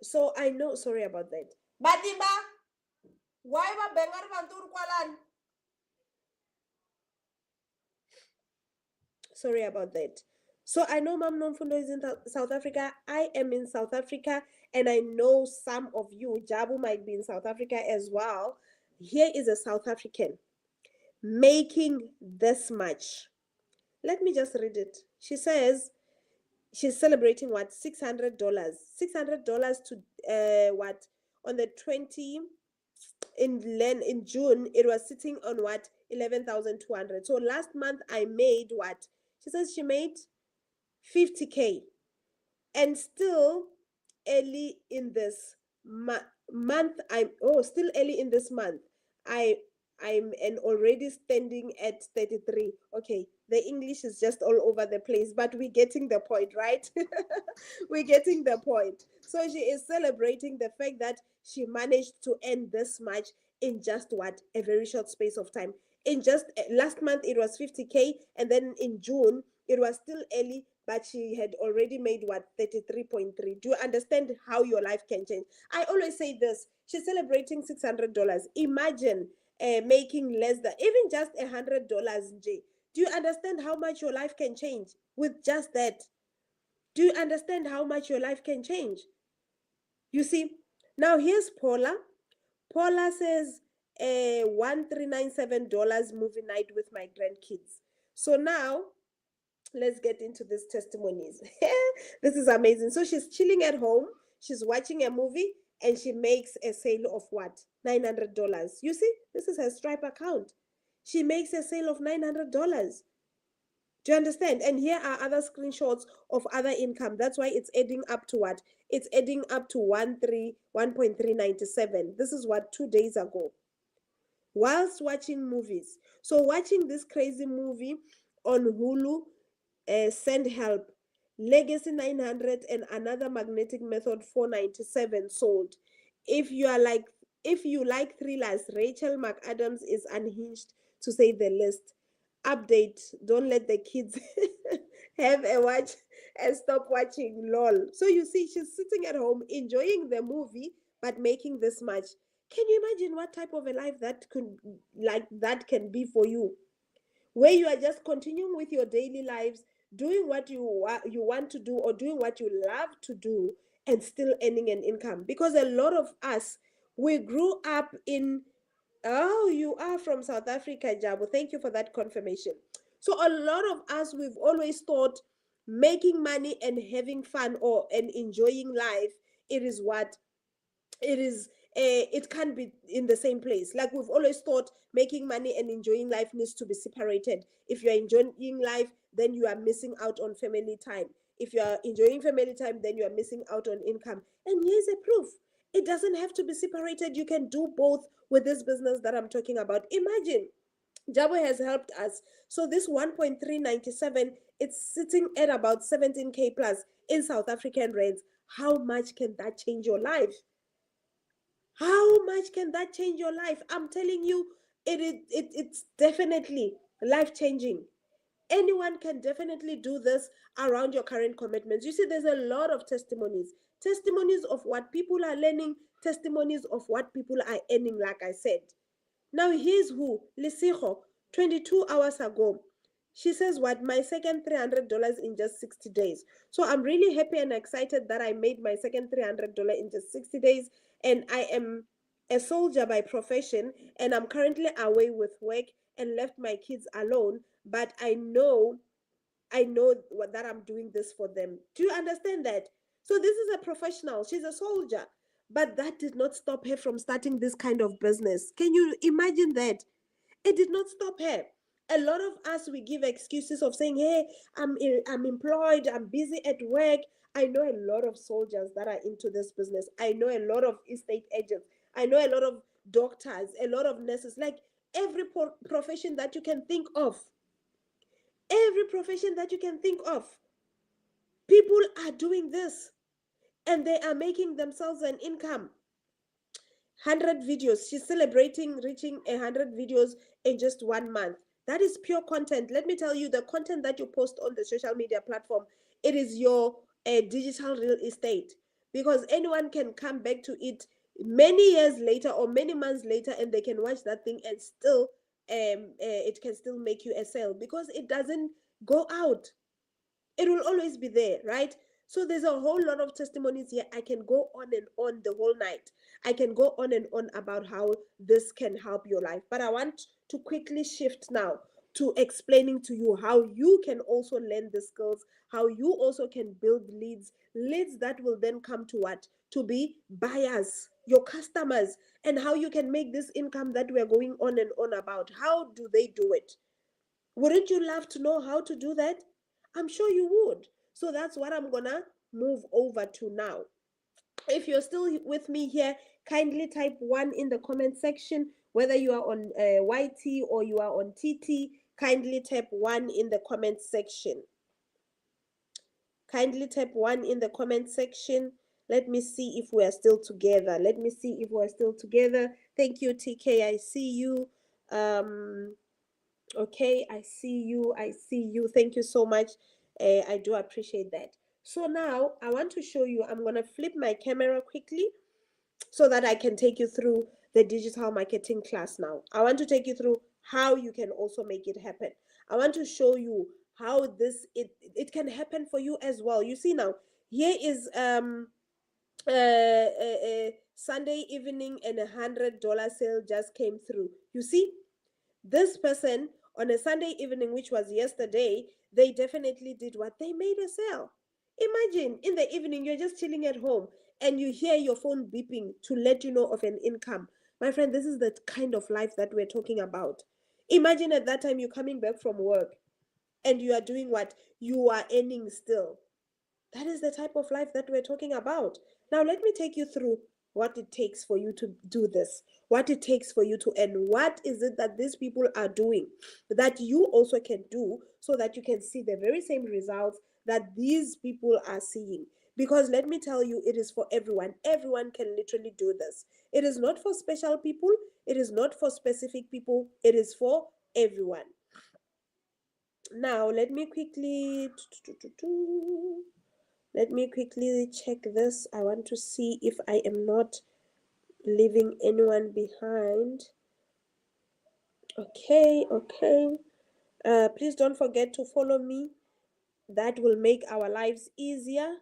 So I know, sorry about that. Badima, why ba bengar bantur kwalan? Sorry about that. So I know Mam Nomfundo is in South Africa. I am in South Africa, and I know some of you, Jabu might be in South Africa as well. Here is a South African making this much. Let me just read it. She says, she's celebrating what, $600. $600 to what, on the 20 in June, it was sitting on what, 11,200. So last month I made what? She says she made 50K, and still early in this month, I'm still early in this month, I I'm and already standing at 33. Okay, the English is just all over the place, but we're getting the point, right? We're getting the point. So she is celebrating the fact that she managed to earn this much in just what, a very short space of time. In just last month it was 50K, and then in June it was still early, but she had already made what, 33.3. Do you understand how your life can change? I always say this: she's celebrating $600. Imagine making less than even just $100. J. Do you understand how much your life can change with just that? Do you understand how much your life can change? You see, now here's Paula. Paula says, $1,397 movie night with my grandkids. So now let's get into these testimonies. This is amazing. So she's chilling at home, she's watching a movie, and she makes a sale of what? $900. You see, this is her Stripe account. She makes a sale of $900. Do you understand? And here are other screenshots of other income. That's why it's adding up to what? It's adding up to 1.397. This is what, 2 days ago. Whilst watching movies. So watching this crazy movie on Hulu, Send Help, Legacy 900, and Another Magnetic Method 497 sold. If you like thrillers, Rachel McAdams is unhinged, to say the least. Update: don't let the kids have a watch and stop watching. Lol. So you see, she's sitting at home enjoying the movie, but making this much. Can you imagine what type of a life that can be for you, where you are just continuing with your daily lives, doing what you want to do, or doing what you love to do, and still earning an income? Because a lot of us, we grew up in, oh, you are from South Africa, Jabu. Thank you for that confirmation. So a lot of us, we've always thought making money and having fun, and enjoying life, it is what it is. It can't be in the same place. Like, we've always thought making money and enjoying life needs to be separated. If you're enjoying life, then you are missing out on family time. If you are enjoying family time, then you are missing out on income. And here's a proof: it doesn't have to be separated. You can do both with this business that I'm talking about. Imagine, Jabo has helped us. So this 1.397, it's sitting at about 17K plus in South African rands. How much can that change your life? How much can that change your life? I'm telling you, it's definitely life changing. Anyone can definitely do this around your current commitments. You see, there's a lot of testimonies of what people are learning, testimonies of what people are earning, like I said. Now, here's who, Lisijo, 22 hours ago. She says, what, my second $300 in just 60 days. So I'm really happy and excited that I made my second $300 in just 60 days. And I am a soldier by profession, and I'm currently away with work and left my kids alone. But I know that I'm doing this for them. Do you understand that? So this is a professional. She's a soldier. But that did not stop her from starting this kind of business. Can you imagine that? It did not stop her. A lot of us, we give excuses of saying, hey, I'm employed, I'm busy at work. I know a lot of soldiers that are into this business. I know a lot of estate agents. I know a lot of doctors, a lot of nurses, like every profession that you can think of. Every profession that you can think of. People are doing this, and they are making themselves an income. 100 videos. She's celebrating reaching 100 videos in just 1 month. That is pure content. Let me tell you, the content that you post on the social media platform, it is your digital real estate, because anyone can come back to it many years later or many months later, and they can watch that thing and still it can still make you a sale, because it doesn't go out. It will always be there, right? So there's a whole lot of testimonies here. I can go on and on the whole night. I can go on and on about how this can help your life. But I want to quickly shift now to explaining to you how you can also learn the skills, how you also can build leads that will then come to what? To be buyers, your customers, and how you can make this income that we're going on and on about. How do they do it? Wouldn't you love to know how to do that? I'm sure you would. So that's what I'm gonna move over to now. If you're still with me here, kindly type 1 in the comment section. Whether you are on YT or you are on TT, kindly type 1 in the comment section. Kindly type 1 in the comment section. Let me see if we are still together. Let me see if we're still together. Thank you, TK. I see you. Okay, I see you. I see you. Thank you so much. I do appreciate that. So now I want to show you, I'm going to flip my camera quickly so that I can take you through the digital marketing class now. I want to take you through how you can also make it happen. I want to show you how it can happen for you as well. You see now, here is Sunday evening and $100 sale just came through. You see, this person on a Sunday evening, which was yesterday, they definitely did what? They made a sale. Imagine in the evening, you're just chilling at home and you hear your phone beeping to let you know of an income. My friend, this is the kind of life that we're talking about. Imagine at that time you're coming back from work and you are doing what? You are earning still. That is the type of life that we're talking about. Now, let me take you through what it takes for you to do this, what it takes for you to earn. What is it that these people are doing that you also can do so that you can see the very same results that these people are seeing? Because let me tell you, it is for everyone. Everyone can literally do this. It is not for special people. It is not for specific people. It is for everyone. Now, let me quickly check this. I want to see if I am not leaving anyone behind. Okay. Please don't forget to follow me. That will make our lives easier.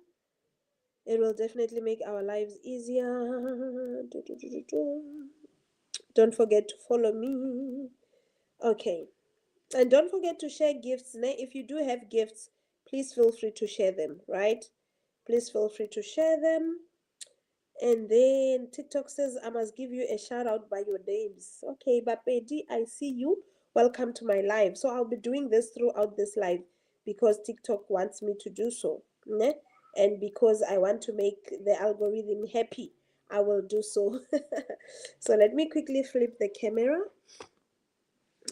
It will definitely make our lives easier. Don't forget to follow me. Okay. And don't forget to share gifts. If you do have gifts, please feel free to share them, right? Please feel free to share them. And then TikTok says, I must give you a shout out by your names. Okay, Bapedi, I see you. Welcome to my live. So I'll be doing this throughout this live because TikTok wants me to do so. Ne? And because I want to make the algorithm happy, I will do so. So let me quickly flip the camera.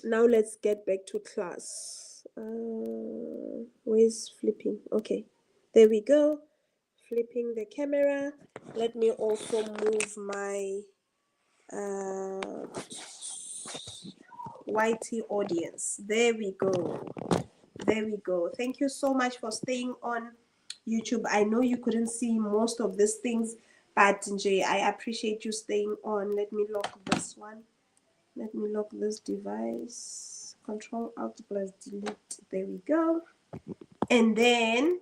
Now let's get back to class. Where's flipping? Okay, there we go. Flipping the camera. Let me also move my YT audience. There we go. There we go. Thank you so much for staying on YouTube. I know you couldn't see most of these things, but Njay, I appreciate you staying on. Let me lock this one. Let me lock this device. Control Alt plus delete. There we go. And then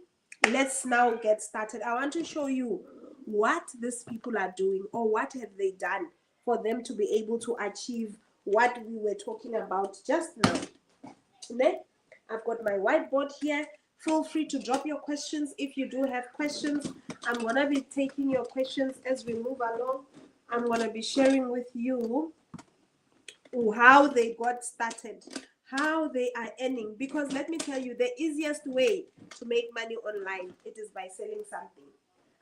let's now get started. I want to show you what these people are doing or what have they done for them to be able to achieve what we were talking about just now. Okay? I've got my whiteboard here. Feel free to drop your questions if you do have questions. I'm going to be taking your questions as we move along. I'm going to be sharing with you how they got started, how they are earning. Because let me tell you, the easiest way to make money online, it is by selling something.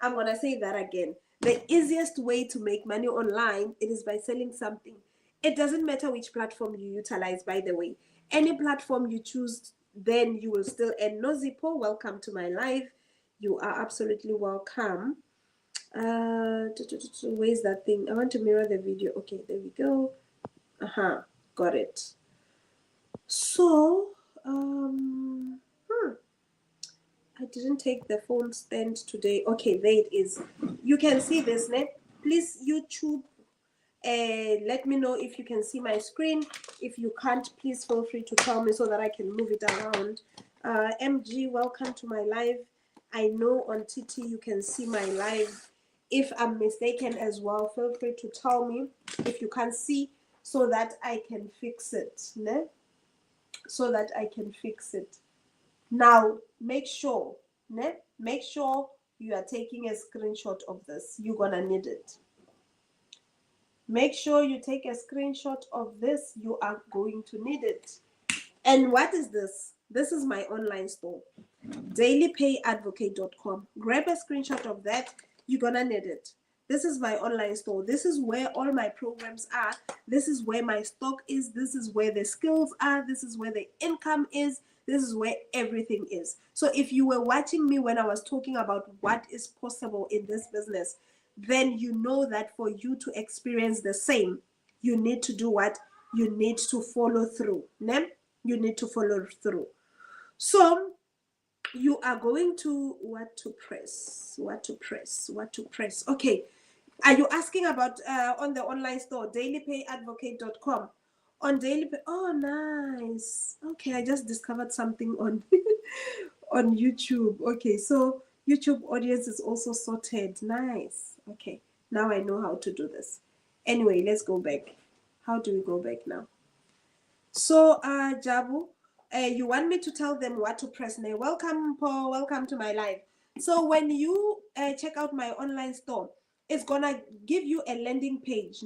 I'm going to say that again. The easiest way to make money online, it is by selling something. It doesn't matter which platform you utilize, by the way. Any platform you choose, then you will still earn. Nozipo, welcome to my live. You are absolutely welcome. Where's that thing? I want to mirror the video. Okay, there we go. Got it. So, I didn't take the phone stand today. Okay, there it is. You can see this, ne? Please, YouTube, let me know if you can see my screen. If you can't, please feel free to tell me so that I can move it around. MG, welcome to my live. I know on TT you can see my live. If I'm mistaken as well, feel free to tell me if you can't see so that I can fix it. Ne? so that I can fix it. Now, make sure you are taking a screenshot of this. You're gonna need it. Make sure you take a screenshot of this. You are going to need it. And what is this? This is my online store, dailypayadvocate.com. Grab a screenshot of that. You're gonna need it. This is my online store. This is where all my programs are. This is where my stock is. This is where the skills are. This is where the income is. This is where everything is. So if you were watching me when I was talking about what is possible in this business, then you know that for you to experience the same, you need to do what? You need to follow through. You need to follow through. So you are going to what to press. Okay, are you asking about on the online store, dailypayadvocate.com? On DailyPay. Oh, nice. Okay, I just discovered something on on YouTube. Okay, so YouTube audience is also sorted. Nice. Okay, now I know how to do this. Anyway, let's go back. How do we go back now? So, Jabu, you want me to tell them what to press now? Welcome, Paul. Welcome to my live. So when you check out my online store, it's gonna give you a landing page.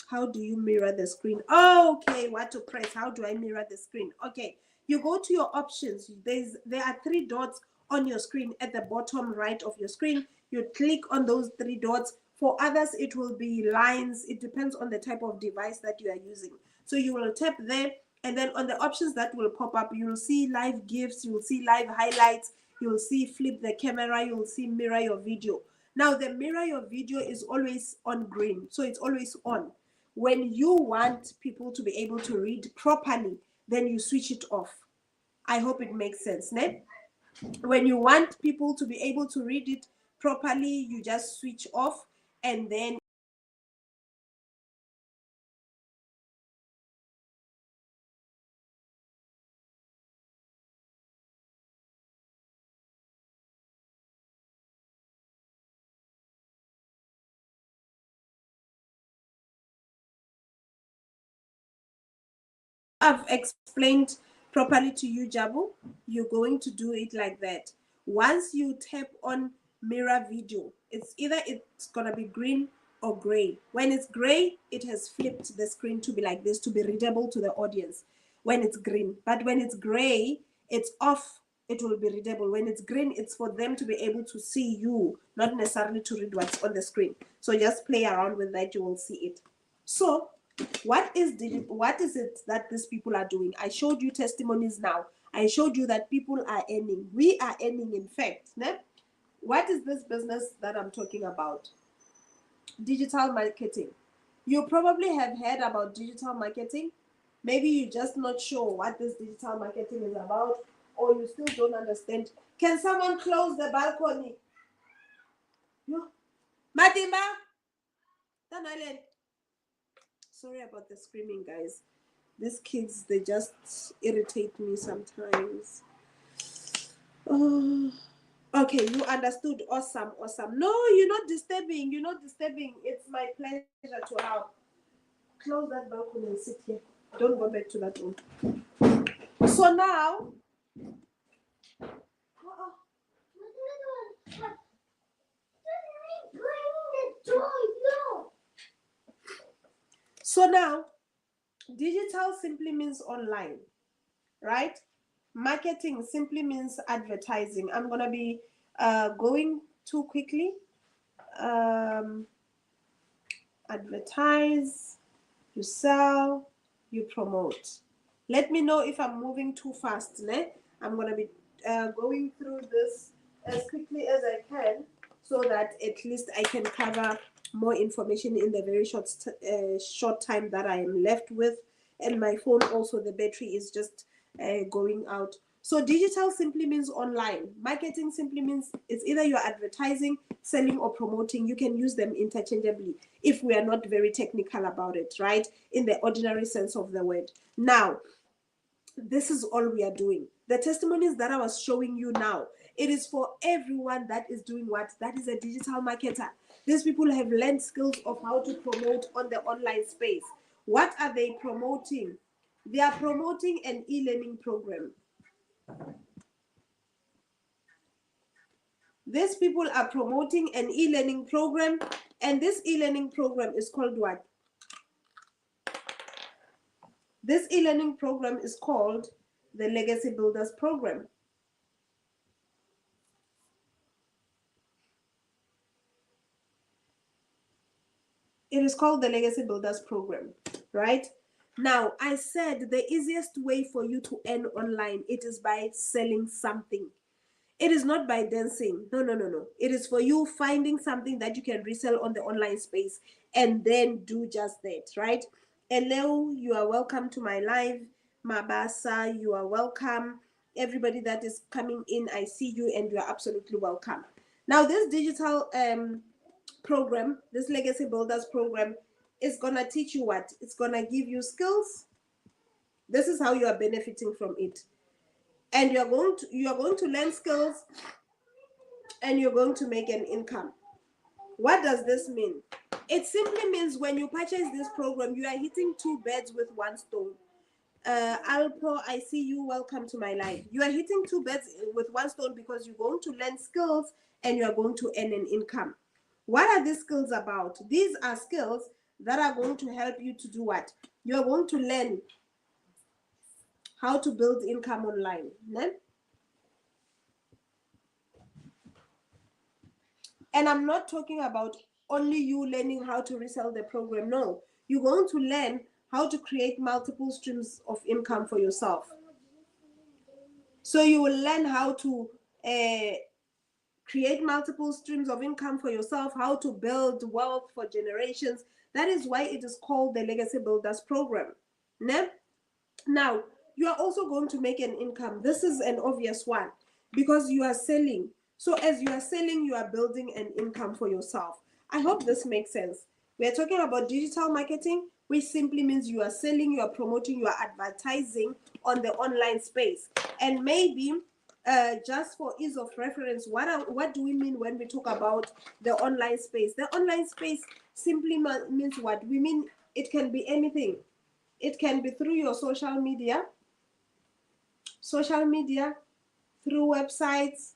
How do you mirror the screen? Oh, okay, what to press? How do I mirror the screen? Okay, you go to your options. There are 3 dots on your screen at the bottom right of your screen. You click on those 3 dots. For others, it will be lines. It depends on the type of device that you are using. So you will tap there, and then on the options that will pop up, you will see live GIFs, you will see live highlights, you will see flip the camera, you will see mirror your video. Now the mirror your video is always on green, so it's always on. When you want people to be able to read properly, then you switch it off. I hope it makes sense. When you want people to be able to read it properly, you just switch off, and then I've explained properly to you, Jabu, you're going to do it like that. Once you tap on mirror video, it's gonna be green or gray. When it's gray, it has flipped the screen to be like this, to be readable to the audience when it's green. But when it's gray, it's off, it will be readable. When it's green, it's for them to be able to see you, not necessarily to read what's on the screen. So just play around with that, you will see it. So what is it that these people are doing? I showed you testimonies now. I showed you that people are earning. We are earning, in fact. What is this business that I'm talking about? Digital marketing. You probably have heard about digital marketing. Maybe you're just not sure what this digital marketing is about, or you still don't understand. Can someone close the balcony? Matimba? Sorry about the screaming, guys. These kids, they just irritate me sometimes. Oh, okay, you understood. Awesome. No, you're not disturbing. It's my pleasure to help. Close that balcony and sit here. Don't go back to that room. So now, digital simply means online, right? Marketing simply means advertising. I'm gonna be going too quickly. Advertise, you sell, you promote. Let me know if I'm moving too fast. I'm gonna be going through this as quickly as I can, so that at least I can cover more information in the very short time that I am left with. And my phone also, the battery is just going out. So digital simply means online. Marketing simply means it's either you're advertising, selling, or promoting. You can use them interchangeably if we are not very technical about it, right? In the ordinary sense of the word. Now, this is all we are doing. The testimonies that I was showing you now, it is for everyone that is doing what? That is a digital marketer. These people have learned skills of how to promote on the online space. What are they promoting? They are promoting an e-learning program. These people are promoting an e-learning program, and this e-learning program is called what? This e-learning program is called the Legacy Builders Program. It is called the Legacy Builders Program, right? Now, I said the easiest way for you to earn online, it is by selling something. It is not by dancing. No, no, no, no. It is for you finding something that you can resell on the online space and then do just that, right? Hello, you are welcome to my live. Mabasa, you are welcome. Everybody that is coming in, I see you and you are absolutely welcome. Now, this digital program, this Legacy Builders program, is going to teach you what? It's going to give you skills. This is how you are benefiting from it. And you are going to learn skills and you're going to make an income. What does this mean? It simply means when you purchase this program, you are hitting two birds with one stone. Alpo, I see you. Welcome to my life. You are hitting two birds with one stone because you're going to learn skills and you are going to earn an income. What are these skills about? These are skills that are going to help you to do what? You are going to learn how to build income online. Né? And I'm not talking about only you learning how to resell the program. No, you're going to learn how to create multiple streams of income for yourself. So you will learn how to create multiple streams of income for yourself, how to build wealth for generations. That is why it is called the Legacy Builders Program. Now, you are also going to make an income. This is an obvious one because you are selling. So as you are selling, you are building an income for yourself. I hope this makes sense. We are talking about digital marketing, which simply means you are selling, you are promoting, you are advertising on the online space. And maybe just for ease of reference, what do we mean when we talk about the online space? The online space simply means what? We mean it can be anything. It can be through your social media, through websites,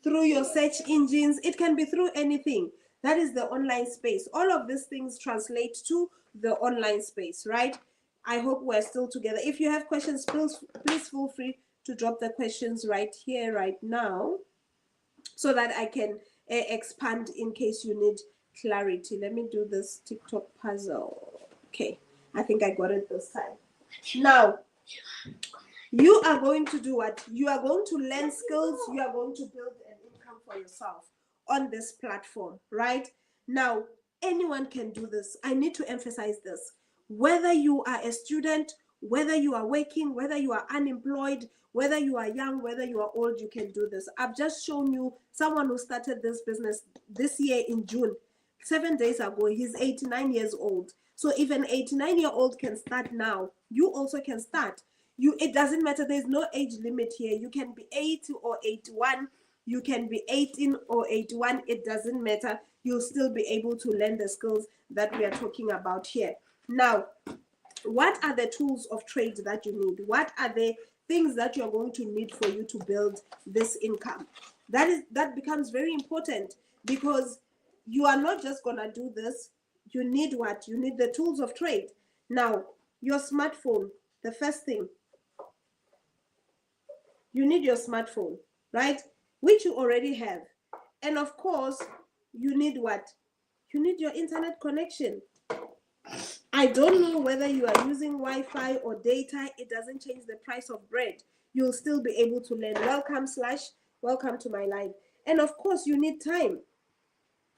through your search engines. It can be through anything. That is the online space. All of these things translate to the online space, right? I hope we're still together. If you have questions, please feel free to drop the questions right here, right now, so that I can expand in case you need clarity. Let me do this TikTok puzzle. Okay, I think I got it this time. Now, you are going to do what? You are going to learn skills. You are going to build an income for yourself on this platform, right? Now, anyone can do this. I need to emphasize this. Whether you are a student, whether you are working, whether you are unemployed, whether you are young, whether you are old, you can do this. I've just shown you someone who started this business this year in June, 7 days ago. He's 89 years old. So if an 89-year-old can start now, you also can start. It doesn't matter. There's no age limit here. You can be 80 or 81. You can be 18 or 81. It doesn't matter. You'll still be able to learn the skills that we are talking about here. Now, what are the tools of trade that you need? What are the things that you're going to need for you to build this income? That becomes very important because you are not just gonna do this. You need what? You need the tools of trade. Now, your smartphone, the first thing, you need your smartphone, right? Which you already have. And of course, you need what? You need your internet connection. I don't know whether you are using Wi-Fi or data. It doesn't change the price of bread. You'll still be able to learn. Welcome to my life. And of course, you need time.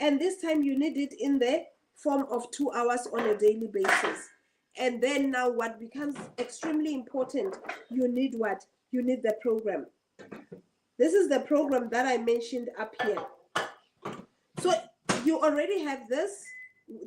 And this time you need it in the form of 2 hours on a daily basis. And then now what becomes extremely important, you need what? You need the program. This is the program that I mentioned up here. So you already have this.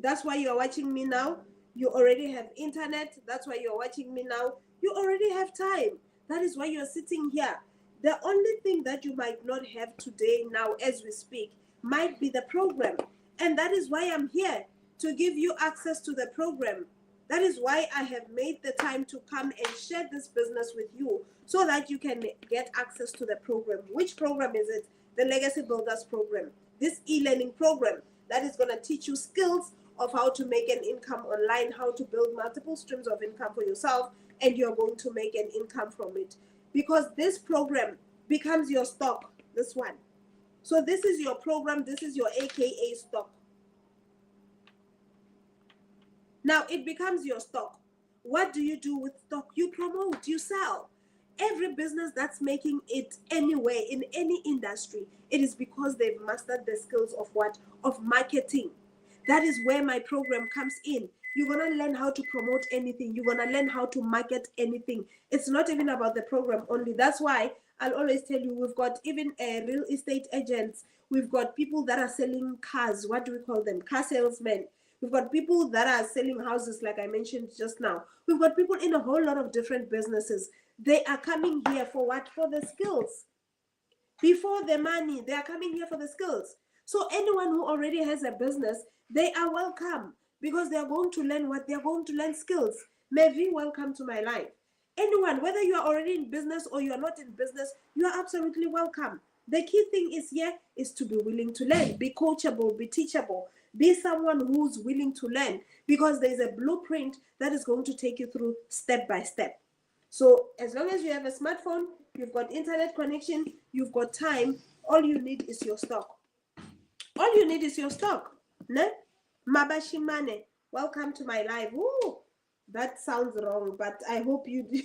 That's why you're watching me now. You already have internet. That's why you're watching me now. You already have time. That is why you're sitting here. The only thing that you might not have today now as we speak might be the program. And that is why I'm here, to give you access to the program. That is why I have made the time to come and share this business with you so that you can get access to the program. Which program is it? The Legacy Builders program. This e-learning program that is going to teach you skills of how to make an income online, how to build multiple streams of income for yourself, and you're going to make an income from it. Because this program becomes your stock, this one. So this is your program, this is your AKA stock. Now it becomes your stock. What do you do with stock? You promote, you sell. Every business that's making it anywhere in any industry, it is because they've mastered the skills of what? Of marketing. That is where my program comes in. You're going to learn how to promote anything. You're going to learn how to market anything. It's not even about the program only. That's why I'll always tell you, we've got even real estate agents. We've got people that are selling cars. What do we call them? Car salesmen. We've got people that are selling houses, like I mentioned just now. We've got people in a whole lot of different businesses. They are coming here for what? For the skills. Before the money, they are coming here for the skills. So anyone who already has a business, they are welcome because they are going to learn what? They are going to learn skills. Mevi, welcome to my life. Anyone, whether you are already in business or you are not in business, you are absolutely welcome. The key thing is here is to be willing to learn, be coachable, be teachable, be someone who's willing to learn, because there's a blueprint that is going to take you through step by step. So as long as you have a smartphone, you've got internet connection, you've got time, all you need is your stock. All you need is your stock. Ne? Mabashimane, welcome to my live. Ooh, that sounds wrong, but I hope you do.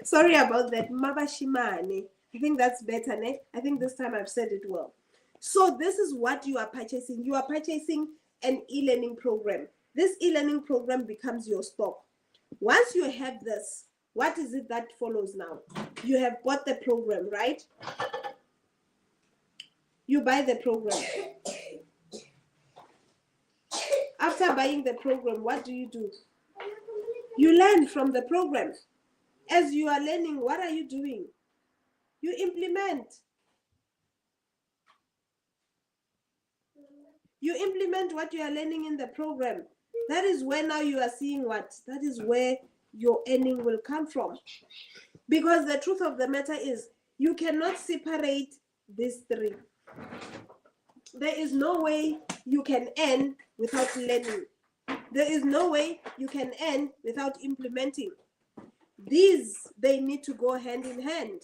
Sorry about that. Mabashimane. I think that's better, ne? I think this time I've said it well. So this is what you are purchasing. You are purchasing an e-learning program. This e-learning program becomes your stock. Once you have this, what is it that follows now? You have bought the program, right? You buy the program. After buying the program, what do? You learn from the program. As you are learning, what are you doing? You implement. You implement what you are learning in the program. That is where now you are seeing what? That is where your earning will come from. Because the truth of the matter is, you cannot separate these three. There is no way you can earn without learning. There is no way you can earn without implementing. These, they need to go hand in hand.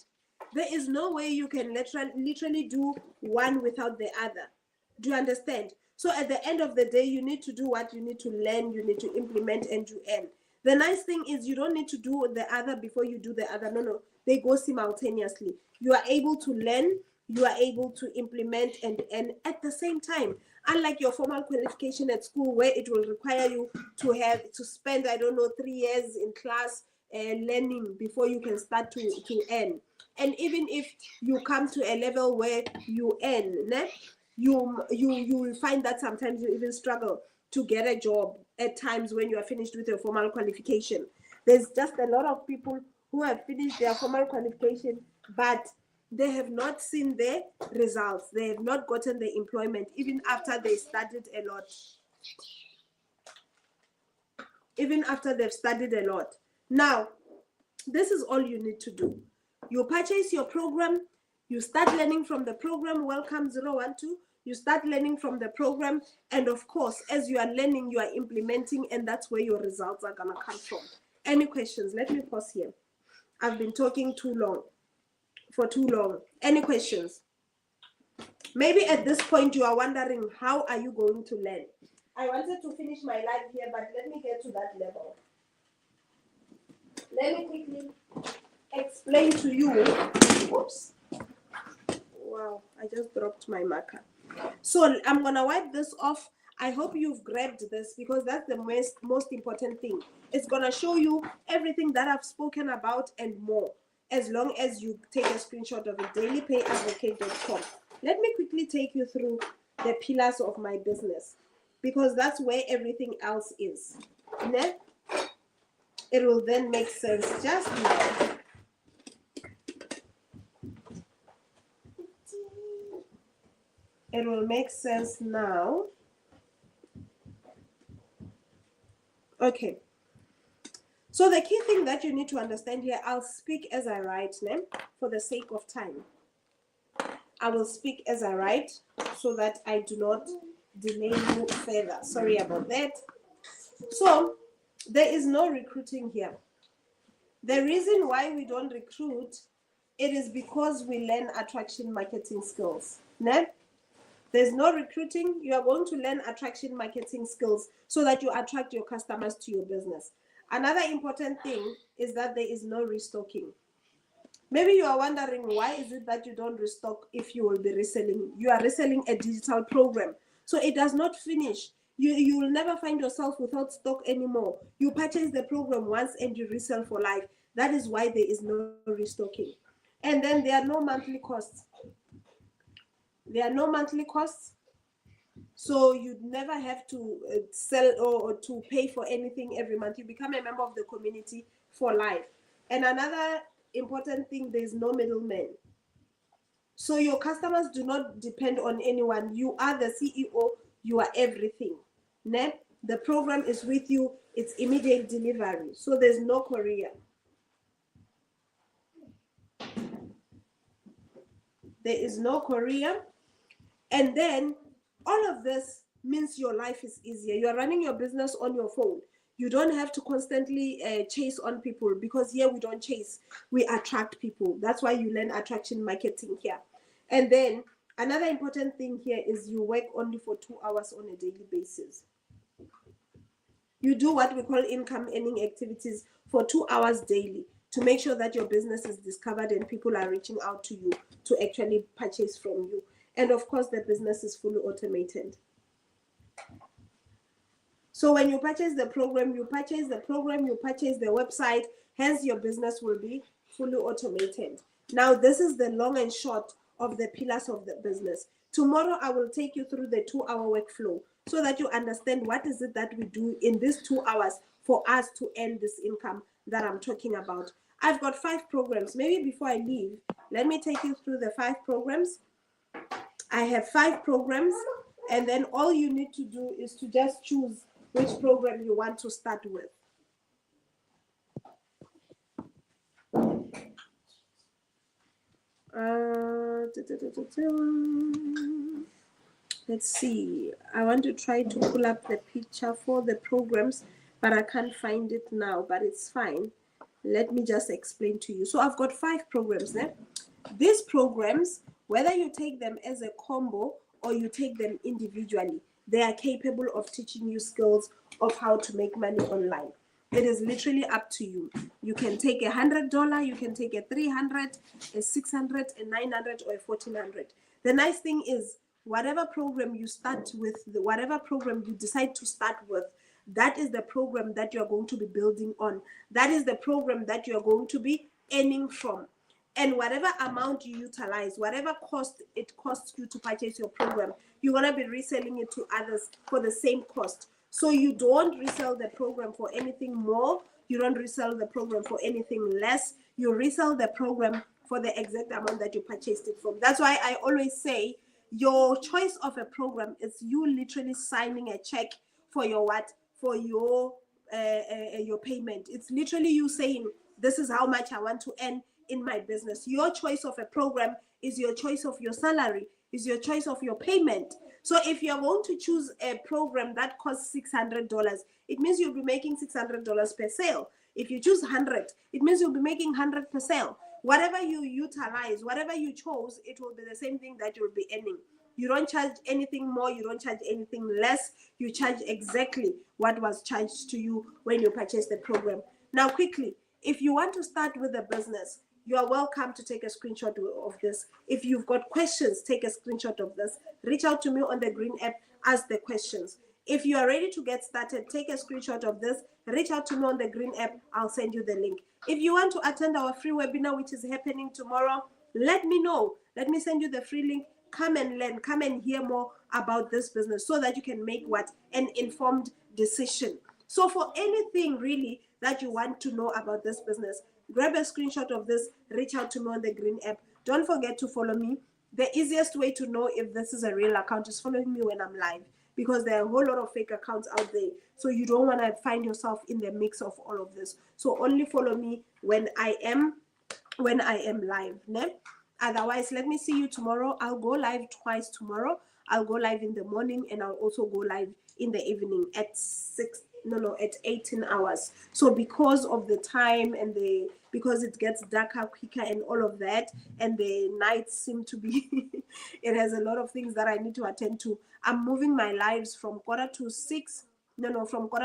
There is no way you can literally do one without the other. Do you understand? So at the end of the day, you need to do what? You need to learn, you need to implement, and you earn. The nice thing is you don't need to do the other before you do the other. No, they go simultaneously. You are able to learn, you are able to implement and earn at the same time. Unlike your formal qualification at school, where it will require you to spend, I don't know, 3 years in class learning before you can start to earn. And even if you come to a level where you earn, you will find that sometimes you even struggle to get a job at times when you are finished with your formal qualification. There's just a lot of people who have finished their formal qualification, but they have not seen the results. They have not gotten the employment, even after they studied a lot. Even after they've studied a lot. Now, this is all you need to do. You purchase your program, you start learning from the program, Welcome 012. You start learning from the program, and of course, as you are learning, you are implementing, and that's where your results are gonna come from. Any questions? Let me pause here. I've been talking for too long. Any questions? Maybe at this point you are wondering, how are you going to learn? I wanted to finish my life here, but let me get to that level. Let me quickly explain to you. Whoops. Wow, I just dropped my marker. So I'm going to wipe this off. I hope you've grabbed this, because that's the most important thing. It's going to show you everything that I've spoken about and more, as long as you take a screenshot of it, dailypayadvocate.com. Let me quickly take you through the pillars of my business, because that's where everything else is. Ne? It will then make sense just now. It will make sense now. Okay. So the key thing that you need to understand here, I'll speak as I write, for the sake of time. I will speak as I write so that I do not delay you further. Sorry about that. So there is no recruiting here. The reason why we don't recruit, it is because we learn attraction marketing skills. There's no recruiting. You are going to learn attraction marketing skills so that you attract your customers to your business. Another important thing is that there is no restocking. Maybe you are wondering, why is it that you don't restock if you will be reselling? You are reselling a digital program. So it does not finish. You will never find yourself without stock anymore. You purchase the program once and you resell for life. That is why there is no restocking. And then there are no monthly costs. There are no monthly costs. So you never have to sell or to pay for anything every month. You become a member of the community for life. And another important thing, there's no middleman. So your customers do not depend on anyone. You are the CEO. You are everything. The program is with you. It's immediate delivery. So there's no courier. There is no courier. And then all of this means your life is easier. You are running your business on your phone. You don't have to constantly chase on people, because here we don't chase, we attract people. That's why you learn attraction marketing here. And then another important thing here is you work only for 2 hours on a daily basis. You do what we call income earning activities for 2 hours daily to make sure that your business is discovered and people are reaching out to you to actually purchase from you. And of course, the business is fully automated. So when you purchase the program, you purchase the website, hence your business will be fully automated. Now, this is the long and short of the pillars of the business. Tomorrow, I will take you through the 2 hour workflow so that you understand what is it that we do in these 2 hours for us to earn this income that I'm talking about. I've got 5 programs. Maybe before I leave, let me take you through the 5 programs. I have 5 programs, and then all you need to do is to just choose which program you want to start with. Let's see. I want to try to pull up the picture for the programs, but I can't find it now, but it's fine. Let me just explain to you. So I've got 5 programs there. These programs, whether you take them as a combo or you take them individually, they are capable of teaching you skills of how to make money online. It is literally up to you. You can take $100, you can take a $300, a $600, a $900, or a $1,400. The nice thing is, whatever program you start with, whatever program you decide to start with, that is the program that you're going to be building on. That is the program that you're going to be earning from. And whatever amount you utilize, whatever cost it costs you to purchase your program, you're going to be reselling it to others for the same cost. So you don't resell the program for anything more. You don't resell the program for anything less. You resell the program for the exact amount that you purchased it from. That's why I always say your choice of a program is you literally signing a check for your what? For your payment. It's literally you saying, this is how much I want to earn in my business. Your choice of a program is your choice of your salary, is your choice of your payment. So if you're going to choose a program that costs $600, it means you'll be making $600 per sale. If you choose 100, it means you'll be making 100 per sale. Whatever you utilize, whatever you chose, it will be the same thing that you'll be earning. You don't charge anything more, you don't charge anything less. You charge exactly what was charged to you when you purchased the program. Now, quickly, if you want to start with a business, you are welcome to take a screenshot of this. If you've got questions, take a screenshot of this. Reach out to me on the Green app, ask the questions. If you are ready to get started, take a screenshot of this. Reach out to me on the Green app. I'll send you the link. If you want to attend our free webinar, which is happening tomorrow, let me know. Let me send you the free link. Come and learn. Come and hear more about this business so that you can make what? An informed decision. So for anything really that you want to know about this business, grab a screenshot of this, reach out to me on the Green app. Don't forget to follow me. The easiest way to know if this is a real account is following me when I'm live. because there are a whole lot of fake accounts out there. So you don't want to find yourself in the mix of all of this. So only follow me when I am live, ne? Otherwise, let me see you tomorrow. I'll go live twice tomorrow. I'll go live in the morning, and I'll also go live in the evening at at 18 hours. So because of the time and because it gets darker quicker and all of that, and the nights seem to be it has a lot of things that I need to attend to. I'm moving my lives from from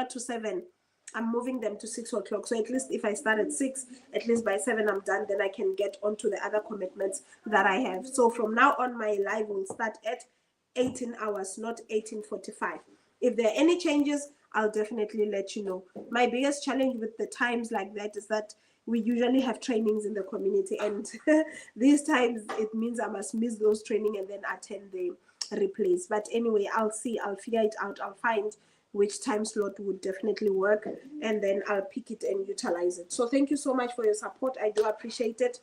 7. I'm moving them to 6 o'clock. So at least if I start at 6, at least by 7 I'm done. Then I can get onto the other commitments that I have. So from now on, my live will start at 18 hours, not 18:45. If there are any changes, I'll definitely let you know. My biggest challenge with the times like that is that we usually have trainings in the community, and these times it means I must miss those training and then attend the replays. But anyway, I'll figure it out. I'll find which time slot would definitely work, and then I'll pick it and utilize it. So thank you so much for your support. I do appreciate it.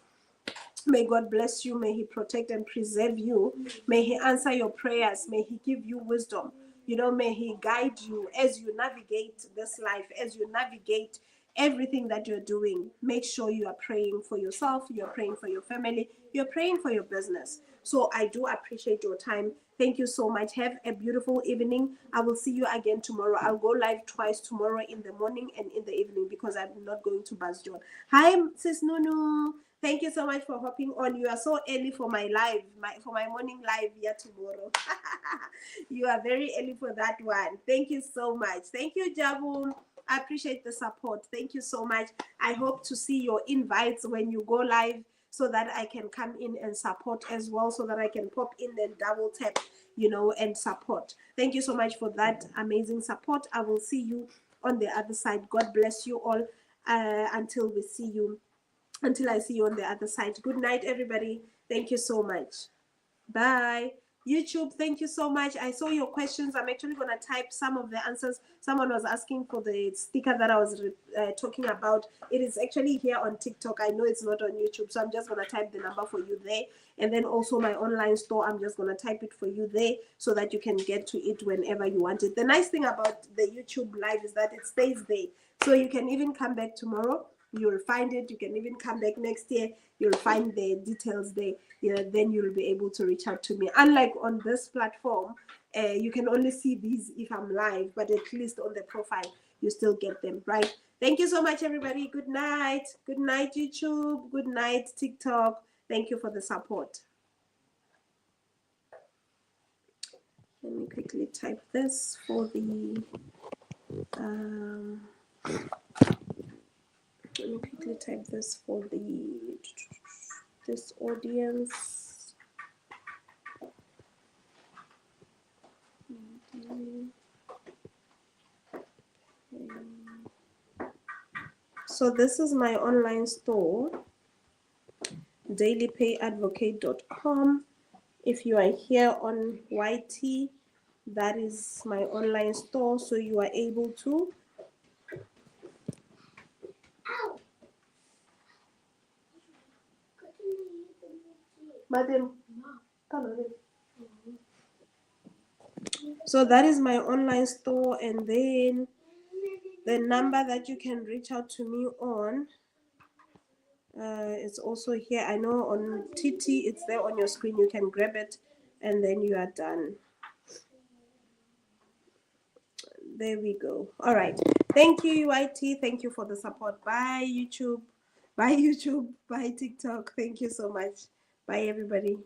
May God bless you. May He protect and preserve you. May He answer your prayers. May He give you wisdom. May He guide you as you navigate this life, as you navigate everything that you're doing. Make sure you are praying for yourself, you're praying for your family, you're praying for your business. So I do appreciate your time. Thank you so much. Have a beautiful evening. I will see you again tomorrow. I'll go live twice tomorrow, in the morning and in the evening, because I'm not going to BuzzJohn. Hi, Sis Nunu. Thank you so much for hopping on. You are so early for my live, for my morning live here tomorrow. You are very early for that one. Thank you so much. Thank you, Jabu. I appreciate the support. Thank you so much. I hope to see your invites when you go live, so that I can come in and support as well, so that I can pop in and double tap, and support. Thank you so much for that amazing support. I will see you on the other side. God bless you all until I see you on the other side. Good night, everybody. Thank you so much. Bye. YouTube, thank you so much. I saw your questions. I'm actually going to type some of the answers. Someone was asking for the sticker that I was talking about. It is actually here on TikTok. I know it's not on YouTube, so I'm just going to type the number for you there. And then also my online store, I'm just going to type it for you there, so that you can get to it whenever you want it. The nice thing about the YouTube live is that it stays there. So you can even come back tomorrow. You'll find it. You can even come back next year. You'll find the details there. Then you'll be able to reach out to me. Unlike on this platform, you can only see these if I'm live, but at least on the profile, you still get them, right? Thank you so much, everybody. Good night. Good night, YouTube. Good night, TikTok. Thank you for the support. Let me quickly type this for the... let me quickly type this for this audience. So this is my online store, dailypayadvocate.com. If you are here on YT, that is my online store, so you are able to So that is my online store, and then the number that you can reach out to me on it's also here. I know on TT it's there on your screen. You can grab it and then you are done. There we go. All right. Thank you, UIT. Thank you for the support. Bye, YouTube. Bye, YouTube. Bye, TikTok. Thank you so much. Bye, everybody.